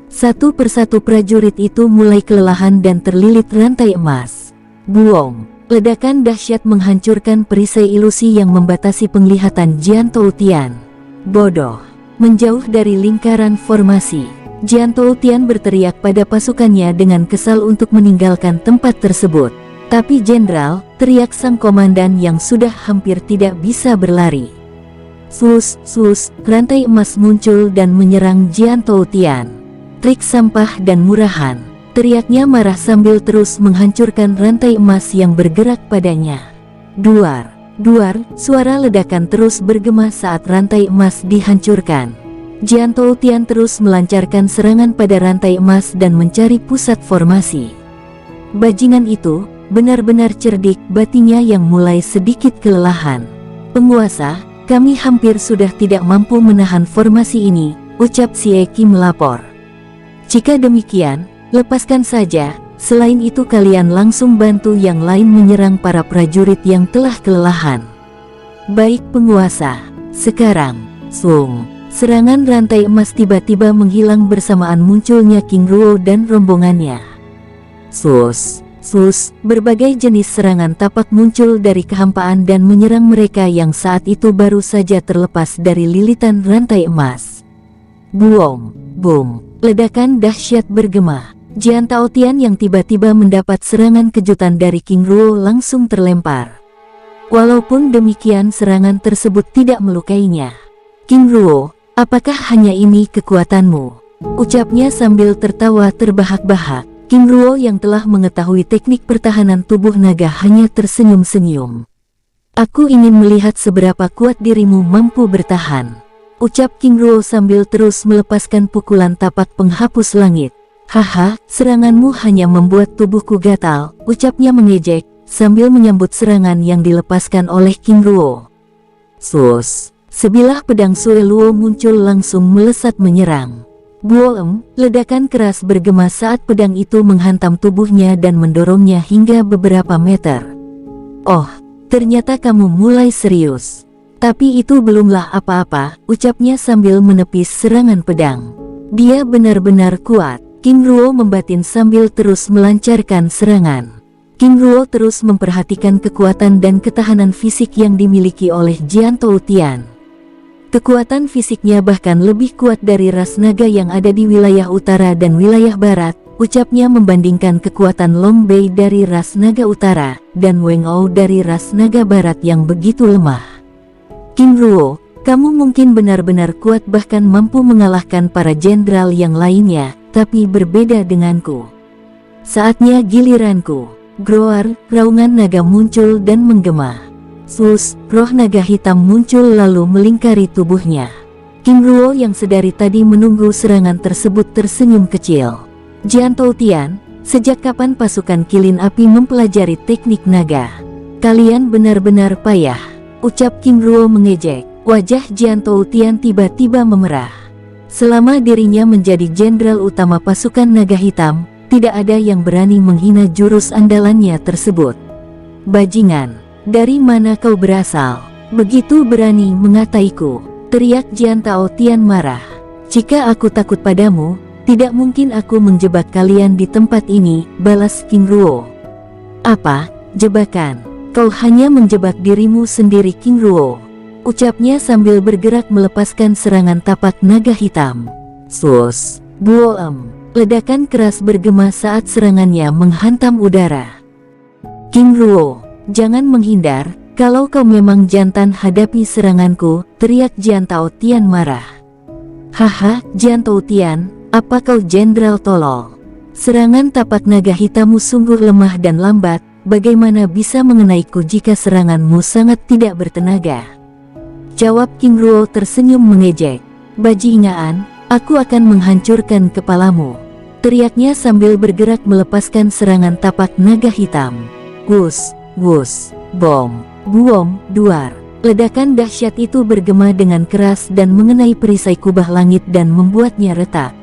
Satu persatu prajurit itu mulai kelelahan dan terlilit rantai emas. Buong! Ledakan dahsyat menghancurkan perisai ilusi yang membatasi penglihatan Jian Toutian. Bodoh! Menjauh dari lingkaran formasi, Jian Toutian berteriak pada pasukannya dengan kesal untuk meninggalkan tempat tersebut. Tapi Jenderal, teriak sang komandan yang sudah hampir tidak bisa berlari. Sus, rantai emas muncul dan menyerang Jian Toutian. Trik sampah dan murahan. Teriaknya marah sambil terus menghancurkan rantai emas yang bergerak padanya. Duar, suara ledakan terus bergema saat rantai emas dihancurkan. Jian Toutian terus melancarkan serangan pada rantai emas dan mencari pusat formasi. Bajingan itu benar-benar cerdik, batinnya yang mulai sedikit kelelahan. Penguasa, kami hampir sudah tidak mampu menahan formasi ini, ucap Xie Qi melapor. Jika demikian, lepaskan saja, selain itu kalian langsung bantu yang lain menyerang para prajurit yang telah kelelahan. Baik penguasa, sekarang, serangan rantai emas tiba-tiba menghilang bersamaan munculnya King Ruo dan rombongannya. Berbagai jenis serangan tapak muncul dari kehampaan dan menyerang mereka yang saat itu baru saja terlepas dari lilitan rantai emas. Boom, ledakan dahsyat bergema. Jian Toutian yang tiba-tiba mendapat serangan kejutan dari King Ruo langsung terlempar. Walaupun demikian serangan tersebut tidak melukainya. King Ruo, apakah hanya ini kekuatanmu? Ucapnya sambil tertawa terbahak-bahak. King Ruo yang telah mengetahui teknik pertahanan tubuh naga hanya tersenyum-senyum. Aku ingin melihat seberapa kuat dirimu mampu bertahan. Ucap King Ruo sambil terus melepaskan pukulan tapak penghapus langit. Haha, seranganmu hanya membuat tubuhku gatal, ucapnya mengejek, sambil menyambut serangan yang dilepaskan oleh King Ruo. Sebilah pedang Sue Luo muncul langsung melesat menyerang. Boom, ledakan keras bergema saat pedang itu menghantam tubuhnya dan mendorongnya hingga beberapa meter. Oh, ternyata kamu mulai serius. Tapi itu belumlah apa-apa, ucapnya sambil menepis serangan pedang. Dia benar-benar kuat. King Ruo membatin sambil terus melancarkan serangan. King Ruo terus memperhatikan kekuatan dan ketahanan fisik yang dimiliki oleh Jian Toutian. Kekuatan fisiknya bahkan lebih kuat dari ras naga yang ada di wilayah utara dan wilayah barat, ucapnya membandingkan kekuatan Long Bei dari ras naga utara, dan Weng Ou dari ras naga barat yang begitu lemah. King Ruo, kamu mungkin benar-benar kuat bahkan mampu mengalahkan para jenderal yang lainnya, tapi berbeda denganku. Saatnya giliranku. Groar, raungan naga muncul dan menggema. Roh naga hitam muncul lalu melingkari tubuhnya. King Ruo yang sedari tadi menunggu serangan tersebut tersenyum kecil. Jian Toutian, sejak kapan pasukan kilin api mempelajari teknik naga? Kalian benar-benar payah, ucap King Ruo mengejek. Wajah Jian Toutian tiba-tiba memerah. Selama dirinya menjadi jenderal utama pasukan naga hitam, tidak ada yang berani menghina jurus andalannya tersebut. Bajingan, dari mana kau berasal? Begitu berani mengataiku, teriak Jian Toutian marah. Jika aku takut padamu, tidak mungkin aku menjebak kalian di tempat ini, balas King Ruo. Apa, jebakan? Kau hanya menjebak dirimu sendiri King Ruo, ucapnya sambil bergerak melepaskan serangan tapak naga hitam. Boom, ledakan keras bergema saat serangannya menghantam udara. King Ruo, jangan menghindar, kalau kau memang jantan hadapi seranganku, teriak Jian Toutian marah. Haha, Jian Toutian, apa kau jenderal tolol? Serangan tapak naga hitammu sungguh lemah dan lambat, bagaimana bisa mengenaiku jika seranganmu sangat tidak bertenaga? Jawab King Ruo tersenyum mengejek. Bajingan, aku akan menghancurkan kepalamu, teriaknya sambil bergerak melepaskan serangan tapak naga hitam. Wus, bom, duar. Ledakan dahsyat itu bergema dengan keras dan mengenai perisai kubah langit dan membuatnya retak.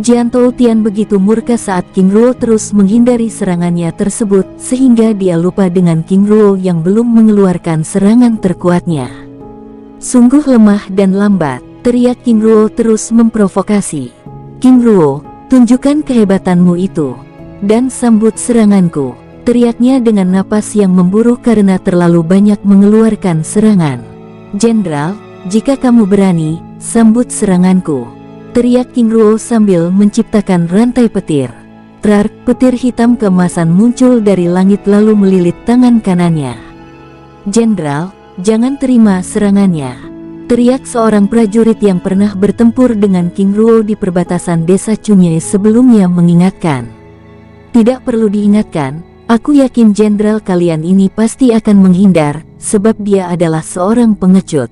Jian Toutian begitu murka saat King Ruo terus menghindari serangannya tersebut, sehingga dia lupa dengan King Ruo yang belum mengeluarkan serangan terkuatnya. Sungguh lemah dan lambat, teriak King Ruo terus memprovokasi. King Ruo, tunjukkan kehebatanmu itu, dan sambut seranganku, teriaknya dengan napas yang memburuh karena terlalu banyak mengeluarkan serangan. "Jenderal, jika kamu berani, sambut seranganku," teriak King Ruo sambil menciptakan rantai petir. Trar, petir hitam keemasan muncul dari langit lalu melilit tangan kanannya. "Jenderal, jangan terima serangannya," teriak seorang prajurit yang pernah bertempur dengan King Ruo di perbatasan desa Chunye sebelumnya mengingatkan. "Tidak perlu diingatkan, aku yakin jenderal kalian ini pasti akan menghindar, sebab dia adalah seorang pengecut,"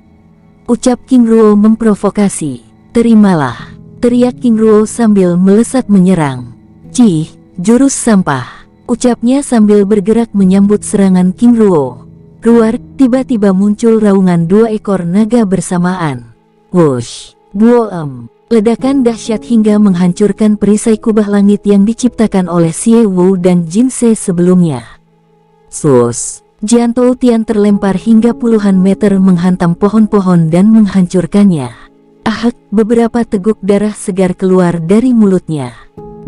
ucap King Ruo memprovokasi. "Terimalah," teriak King Ruo sambil melesat menyerang. "Cih, jurus sampah," ucapnya sambil bergerak menyambut serangan King Ruo. Ruar, tiba-tiba muncul raungan 2 ekor naga bersamaan. Wush, buoem. Ledakan dahsyat hingga menghancurkan perisai kubah langit yang diciptakan oleh Xie Wu dan Jin Se sebelumnya. Sus, Jian Tou Tian terlempar hingga puluhan meter menghantam pohon-pohon dan menghancurkannya. Ahak, beberapa teguk darah segar keluar dari mulutnya.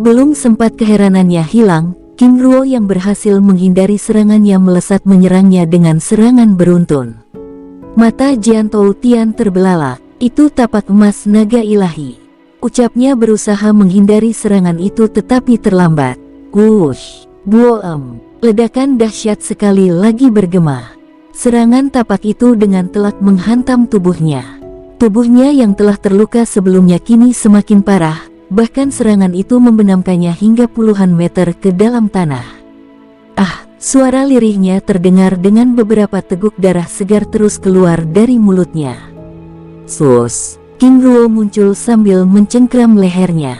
Belum sempat keheranannya hilang, King Ruo yang berhasil menghindari serangannya melesat menyerangnya dengan serangan beruntun. Mata Jian Tou Tian terbelalak. "Itu tapak emas naga ilahi," ucapnya berusaha menghindari serangan itu tetapi terlambat. Wush, buoem. Ledakan dahsyat sekali lagi bergema. Serangan tapak itu dengan telak menghantam tubuhnya. Tubuhnya yang telah terluka sebelumnya kini semakin parah, bahkan serangan itu membenamkannya hingga puluhan meter ke dalam tanah. Ah, suara lirihnya terdengar dengan beberapa teguk darah segar terus keluar dari mulutnya. Sus, King Ruo muncul sambil mencengkram lehernya.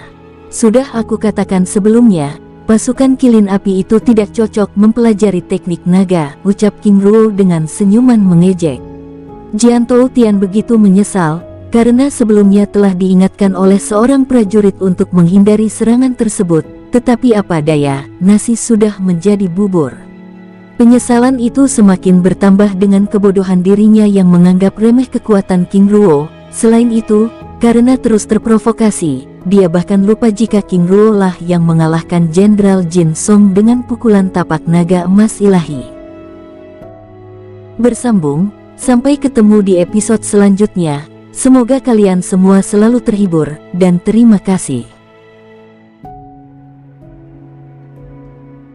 "Sudah aku katakan sebelumnya, pasukan kilin api itu tidak cocok mempelajari teknik naga," ucap King Ruo dengan senyuman mengejek. Jian Tou Tian begitu menyesal, karena sebelumnya telah diingatkan oleh seorang prajurit untuk menghindari serangan tersebut, tetapi apa daya, nasi sudah menjadi bubur. Penyesalan itu semakin bertambah dengan kebodohan dirinya yang menganggap remeh kekuatan King Ruo. Selain itu, karena terus terprovokasi, dia bahkan lupa jika King Ruo lah yang mengalahkan Jenderal Jin Song dengan pukulan tapak naga emas ilahi. Bersambung, sampai ketemu di episode selanjutnya. Semoga kalian semua selalu terhibur, dan terima kasih.